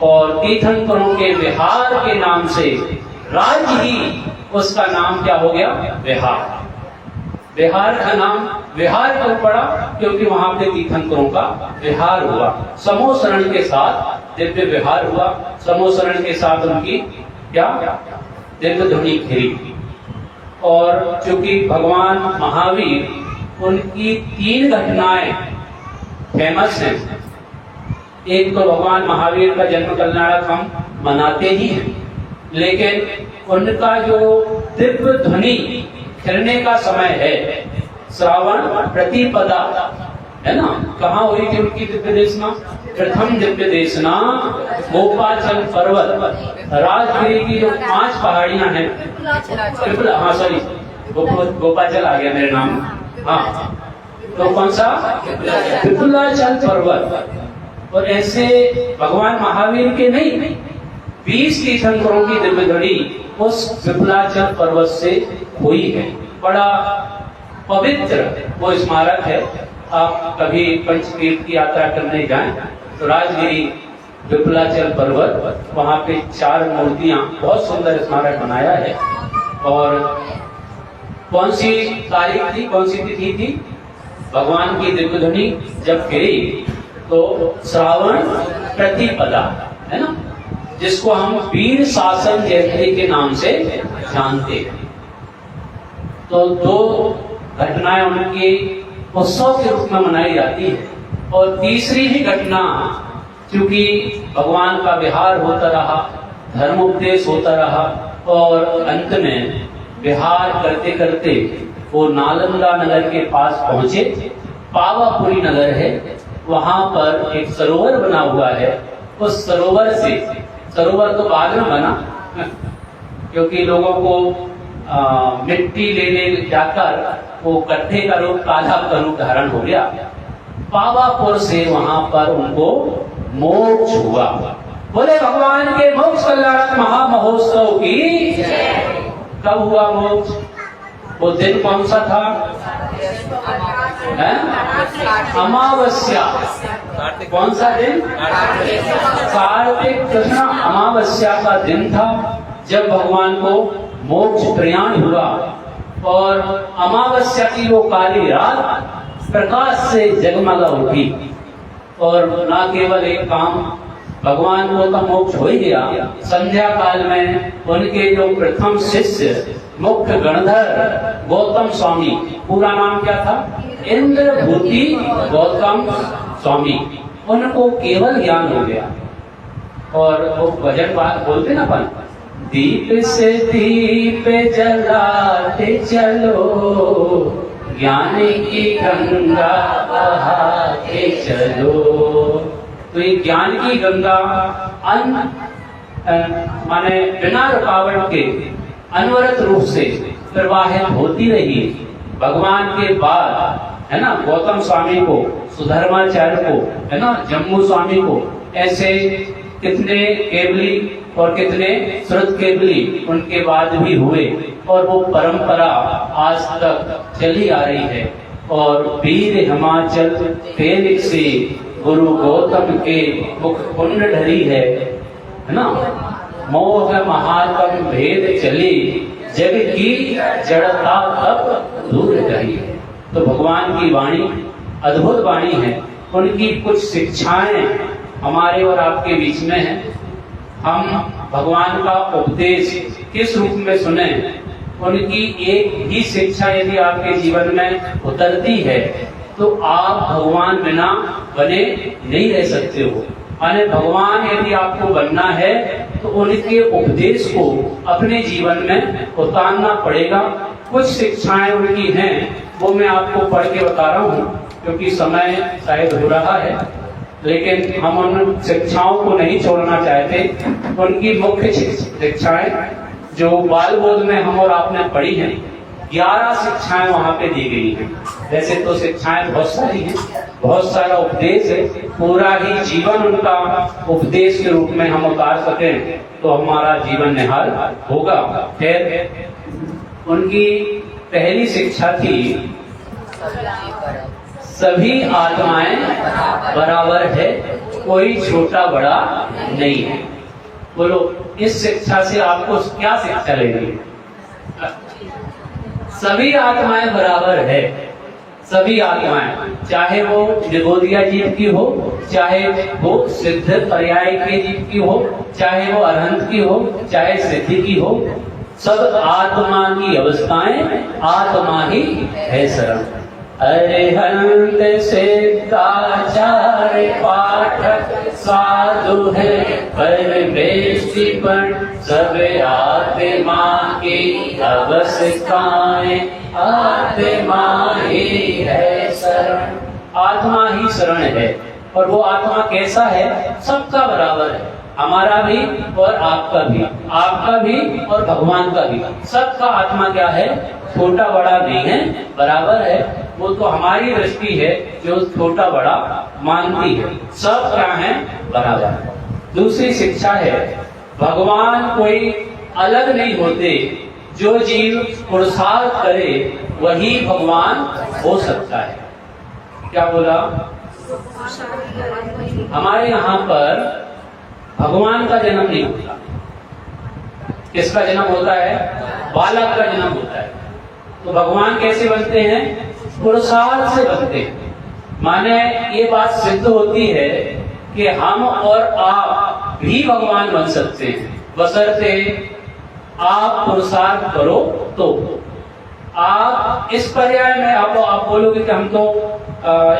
और तीर्थंकरों के विहार के नाम से राज्य ही उसका नाम क्या हो गया, विहार। विहार का नाम विहार क्यों पड़ा, क्योंकि वहां पे तीर्थंकरों का विहार हुआ, समूह शरण के साथ दिव्य विहार हुआ, समूह शरण के साथ उनकी क्या दिव्य ध्वनि घिरी। और चूंकि भगवान महावीर, उनकी 3 घटनाएं फेमस हैं। एक तो भगवान महावीर का जन्म कल्याणक हम मनाते ही हैं, लेकिन उनका जो दिव्य ध्वनि खिलने का समय है श्रावण प्रतिपदा, है ना। कहाँ हुई थी उनकी दिव्य देशना? प्रथम दिव्य देशना गोपाचल पर्वत, राजगिरी की जो 5 पहाड़ियां हैं, गोपाचल आ गया मेरे नाम, हाँ, तो कौन सा, विपुलाचल पर्वत। और ऐसे भगवान महावीर के नहीं, 20 तीर्थंकरों की दिव्य ध्वनि उस विपुलाचल पर्वत से हुई है। बड़ा पवित्र वो स्मारक है। आप कभी पंचतीर्थ की यात्रा करने जाएं तो राजगिरी विपुलाचल पर्वत, वहां पे 4 मूर्तियां, बहुत सुंदर स्मारक बनाया है। और कौन सी तारीख थी, कौन सी तिथि थी भगवान की दिव्य ध्वनि जब गिरी? तो श्रावण प्रतिपदा, है ना, जिसको हम वीर शासन जयंती के नाम से जानते हैं। तो 2 घटनाएं उनके उत्सव के रूप में मनाई जाती है। और तीसरी ही घटना, क्योंकि भगवान का विहार होता रहा, धर्म उपदेश होता रहा और अंत में विहार करते करते वो नालंदा नगर के पास पहुंचे। पावापुरी नगर है, वहां पर एक सरोवर बना हुआ है। उस सरोवर से, सरोवर तो बाद में बना क्योंकि लोगों को मिट्टी लेने जाकर वो गड्ढे का रूप, तालाब का रूप धारण हो गया। पावापुर से वहां पर उनको मोक्ष हुआ। बोले भगवान के मोक्ष कल्याण महामहोत्सव की। कब हुआ मोक्ष? वो दिन कौन सा था? अमावस्या। कौन सा दिन? कार्तिक कृष्ण अमावस्या का दिन था जब भगवान को मोक्ष प्रयाण हुआ। और अमावस्या की वो काली रात प्रकाश से जगमगा उठी। और न केवल एक काम, भगवान को तो मोक्ष हो ही गया, संध्या काल में उनके जो प्रथम शिष्य मुख्य गणधर गौतम स्वामी, पूरा नाम क्या था? इंद्रभूति गौतम स्वामी, उनको केवल ज्ञान हो गया। और वो भजन बात बोलते ना अपन, दीप से दीप जलाते चलो, ज्ञान की गंगा बहाते चलो। तो ये ज्ञान की गंगा माने बिना रुकावट के अनवरत रूप से प्रवाहित होती रही। भगवान के बाद, है ना, गौतम स्वामी को, सुधर्माचार्य को, है ना, जम्मू स्वामी को, ऐसे कितने केवली और कितने श्रुत केवली उनके बाद भी हुए। और वो परंपरा आज तक चली आ रही है। और वीर हिमाचल फेरिक से गुरु गौतम के मुख कुंड ढरी है ना। मोह महात्म भेद चली, जग की जड़ता तब दूर रही। तो भगवान की वाणी अद्भुत वाणी है। उनकी कुछ शिक्षाएं हमारे और आपके बीच में है। हम भगवान का उपदेश किस रूप में सुने, उनकी एक ही शिक्षा यदि आपके जीवन में उतरती है तो आप भगवान बिना बने नहीं रह सकते हो। माने भगवान यदि आपको बनना है तो उनके उपदेश को अपने जीवन में उतारना पड़ेगा। कुछ शिक्षाएं उनकी हैं, वो मैं आपको पढ़ के बता रहा हूँ। क्योंकि समय शायद हो रहा है, लेकिन हम उन शिक्षाओं को नहीं छोड़ना चाहते। उनकी मुख्य शिक्षाएं जो बाल बोध में हम और आपने पढ़ी हैं, 11 शिक्षाएं वहां पे दी गई हैं। वैसे तो शिक्षाएं बहुत सारी हैं, बहुत सारा उपदेश है, पूरा ही जीवन उनका उपदेश के रूप में हम उतार सकें तो हमारा जीवन निहाल होगा। फिर उनकी पहली शिक्षा थी सभी आत्माएं बराबर है, कोई छोटा बड़ा नहीं है। बोलो, इस शिक्षा से आपको क्या शिक्षा लेनी है? सभी आत्माएं बराबर है, सभी आत्माएं, चाहे वो निगोदिया जीव की हो, चाहे वो सिद्ध पर्याय के जीव की हो, चाहे वो अरहंत की हो, चाहे सिद्धि की हो, सब आत्मा की अवस्थाएं आत्मा ही है शरण। अरिहंत सिद्धाचार्य पाठक साधु है, परमेष्टिपण सब आत्मा की अवस्थाएं आत्मा ही है शरण। आत्मा ही शरण है, और वो आत्मा कैसा है? सबका बराबर है, हमारा भी और आपका भी, आपका भी और भगवान का भी। सबका आत्मा क्या है? छोटा बड़ा नहीं है, बराबर है। वो तो हमारी दृष्टि है जो छोटा बड़ा मानती है, सब क्या है? बराबर। दूसरी शिक्षा है भगवान कोई अलग नहीं होते, जो जीव पुरुषार्थ करे वही भगवान हो सकता है। क्या बोला? हमारे यहाँ पर भगवान का जन्म नहीं होता। किसका जन्म होता है? बालक का जन्म होता है। तो भगवान कैसे बनते हैं? पुरुषार्थ से बनते हैं। माने ये बात सिद्ध होती है कि हम और आप भी भगवान बन सकते हैं, बशर्ते आप पुरुषार्थ करो। तो आप इस पर्याय में आप बोलोगे कि हम तो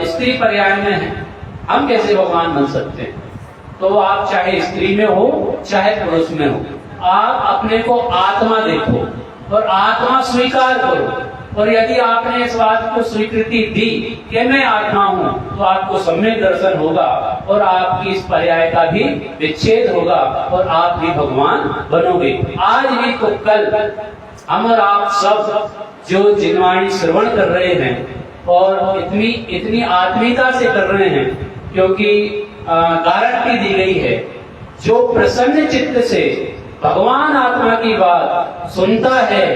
स्त्री पर्याय में हैं, हम कैसे भगवान बन सकते हैं? तो आप चाहे स्त्री में हो चाहे पुरुष में हो, आप अपने को आत्मा देखो और आत्मा स्वीकार करो। और यदि आपने इस बात को स्वीकृति दी कि मैं आत्मा हूं, तो आपको सम्यक दर्शन होगा और आपकी इस पर्याय का भी विच्छेद होगा और आप भी भगवान बनोगे। आज भी तो कल हम और आप सब जो जिनवाणी श्रवण कर रहे हैं और इतनी आत्मीयता से कर रहे हैं, क्योंकि गारंटी दी गई है, जो प्रसन्न चित्त से भगवान आत्मा की बात सुनता है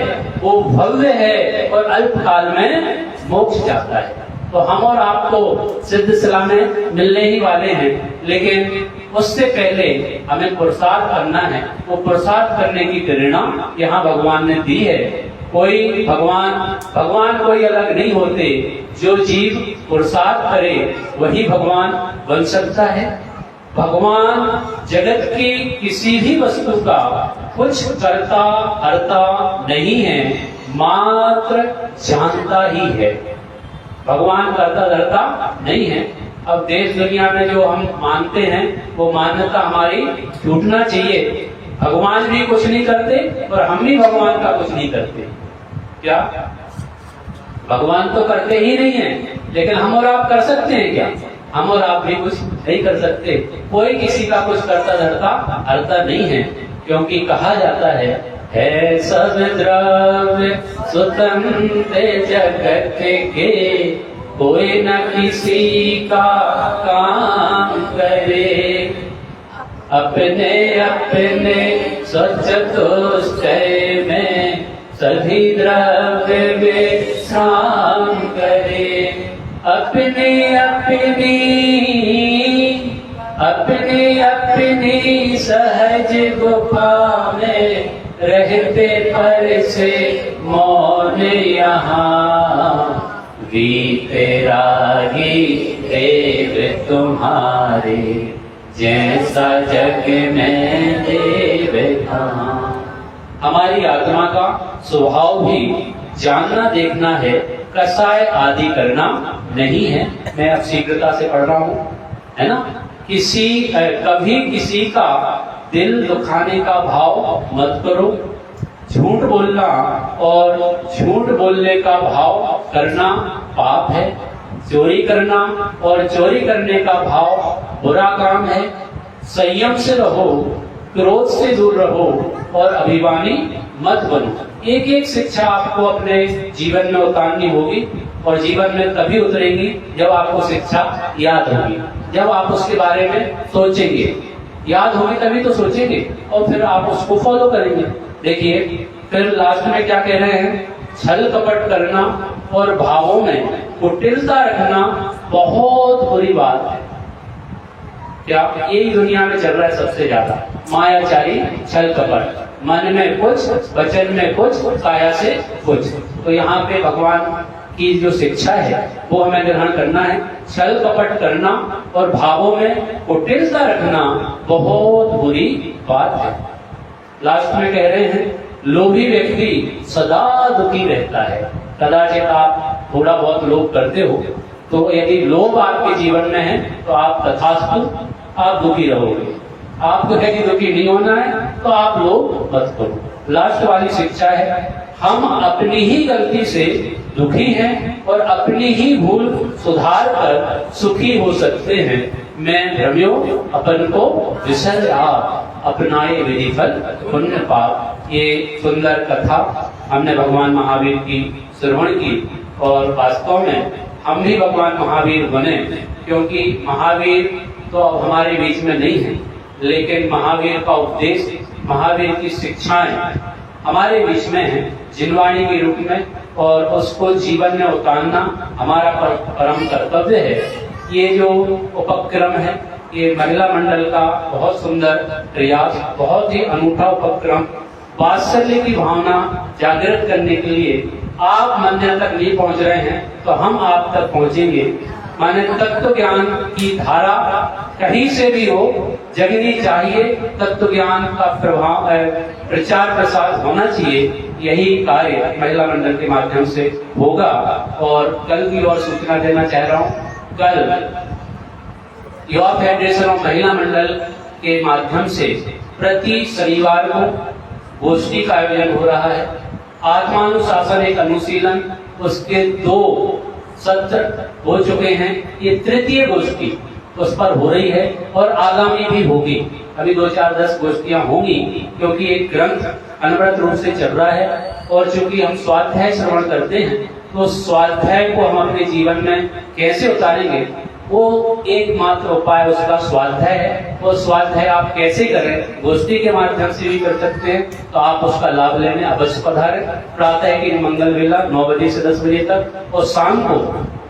वो भव्य है और अल्प काल में मोक्ष जाता है। तो हम और आप तो सिद्ध सला में मिलने ही वाले हैं, लेकिन उससे पहले हमें पुरुषार्थ करना है। वो पुरुषार्थ करने की प्रेरणा यहाँ भगवान ने दी है। कोई भगवान कोई अलग नहीं होते, जो जीव पुरुषार्थ करे वही भगवान बन सकता है। भगवान जगत की किसी भी वस्तु का कुछ करता हरता नहीं है, मात्र जानता ही है। भगवान करता धरता नहीं है। अब देश दुनिया में जो हम मानते हैं वो मान्यता हमारी छूटना चाहिए। भगवान भी कुछ नहीं करते और हम भी भगवान का कुछ नहीं करते। क्या भगवान तो करते ही नहीं है, लेकिन हम और आप कर सकते हैं क्या? हम और आप भी कुछ नहीं कर सकते। कोई किसी का कुछ करता धरता हरता नहीं है, क्योंकि कहा जाता है सब द्रव्य स्वतंत्र जगत के, कोई न किसी का काम करे, अपने अपने सचतुष्टय में सभी द्रव्य विश्राम करे। अपनी अपनी सहज गुफा में रहते पर से मौन यहाँ, वीते रागी देव तुम्हारे, जैसा जग में देव कहाँ। हमारी आत्मा का स्वभाव भी जानना देखना है, कसाय आदि करना नहीं है। मैं अब शीघ्रता से पढ़ रहा हूँ, है ना। कभी किसी का दिल दुखाने का भाव मत करो। झूठ बोलना और झूठ बोलने का भाव करना पाप है। चोरी करना और चोरी करने का भाव बुरा काम है। संयम से रहो, क्रोध से दूर रहो और अभिमानी मत बनो। एक एक शिक्षा आपको अपने जीवन में उतारनी होगी और जीवन में तभी उतरेंगी जब आपको शिक्षा याद होगी, जब आप उसके बारे में सोचेंगे। याद होगी तभी तो सोचेंगे और फिर आप उसको फॉलो करेंगे। देखिए फिर लास्ट में क्या कह रहे हैं, छल कपट करना और भावों में कुटिलता रखना बहुत बुरी बात है। क्या यही दुनिया में चल रहा है सबसे ज्यादा, मायाचारी छल कपट, मन में कुछ, वचन में कुछ, काया से कुछ। तो यहाँ पे भगवान की जो शिक्षा है वो हमें ग्रहण करना है। छल कपट करना और भावों में कुटिलता रखना बहुत बुरी बात है। लास्ट में कह रहे हैं, लोभी व्यक्ति सदा दुखी रहता है। कदाचित आप थोड़ा बहुत लोभ करते हो, तो यदि लोभ आपके जीवन में है तो आप तथास्तु आप दुखी रहोगे। आपको यदि दुखी नहीं होना है तो आप लोभ मत करो। लास्ट वाली शिक्षा है, हम अपनी ही गलती से दुखी हैं और अपनी ही भूल सुधार कर सुखी हो सकते हैं। मैं भ्रम्यो अपन को विसर अपनाए विधिफल पुण्य पाप। ये सुंदर कथा हमने भगवान महावीर की श्रवण की और वास्तव में हम भी भगवान महावीर बने, क्योंकि महावीर तो अब हमारे बीच में नहीं है, लेकिन महावीर का उपदेश, महावीर की शिक्षाएं हमारे बीच में है जिनवाणी के रूप में, और उसको जीवन में उतारना हमारा परम कर्तव्य है। ये जो उपक्रम है ये महिला मंडल का बहुत सुंदर प्रयास, बहुत ही अनूठा उपक्रम, वात्सल्य की भावना जागृत करने के लिए आप मंदिर तक नहीं पहुंच रहे हैं तो हम आप तक पहुंचेंगे। माने तत्व ज्ञान की धारा कहीं से भी हो जगनी चाहिए, तत्व ज्ञान का प्रभाव प्रचार प्रसार होना चाहिए। यही कार्य महिला मंडल के माध्यम से होगा। और कल की और सूचना देना चाह रहा हूँ, कल युवा फेडरेशन ऑफ महिला मंडल के माध्यम से प्रति शनिवार को गोष्ठी का आयोजन हो रहा है। आत्मानुशासन एक अनुशीलन, उसके 2 सत्र हो चुके हैं, ये तृतीय गोष्ठी उस पर हो रही है और आगामी भी होगी। अभी 2-4-10 गोष्ठियां होंगी, क्योंकि एक ग्रंथ अनवरत रूप से चल रहा है। और चूंकि हम स्वाध्याय श्रवण करते हैं तो स्वाध्याय को हम अपने जीवन में कैसे उतारेंगे, वो एकमात्र उपाय उसका स्वाध्याय है। वो स्वाध्याय आप कैसे करें, गोष्ठी के माध्यम से भी कर सकते हैं, तो आप उसका लाभ लेने अवश्य पधारें। प्रातः की मंगल वेला 9 बजे से 10 बजे तक, और शाम को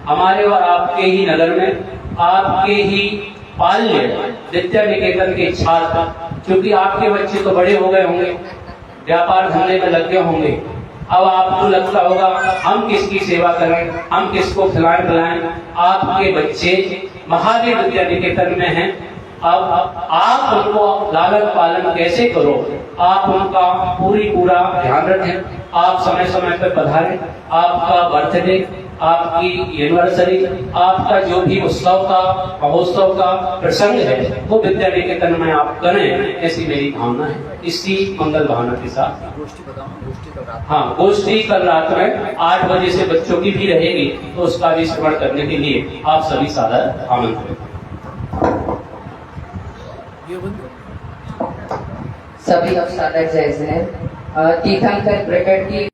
हमारे और आपके ही नगर में, आपके ही पाल्य विद्या निकेतन के छात्र, क्योंकि आपके बच्चे तो बड़े हो गए होंगे, व्यापार धंधे में लग गए होंगे, अब आपको लगता होगा हम किसकी सेवा करें, हम किसको खिलाएं पिलाएं। आपके बच्चे महावीर विद्या निकेतन में हैं, अब आप उनको लालन पालन कैसे करो, आप उनका पूरा ध्यान रखें। आप समय समय पर पधारें। आपका बर्थडे, आपकी एनिवर्सरी, आपका जो भी उत्सव का महोत्सव का प्रसंग है वो विद्या निकेतन में आप करें, ऐसी मेरी भावना है। इसी मंगल भावना के साथ गोष्ठी कल रात में 8 बजे से बच्चों की भी रहेगी, तो उसका भी श्रवण करने के लिए आप सभी सादर आमंत्रित। सभी अब सादर जय जय। तीर्थंकर प्रकट की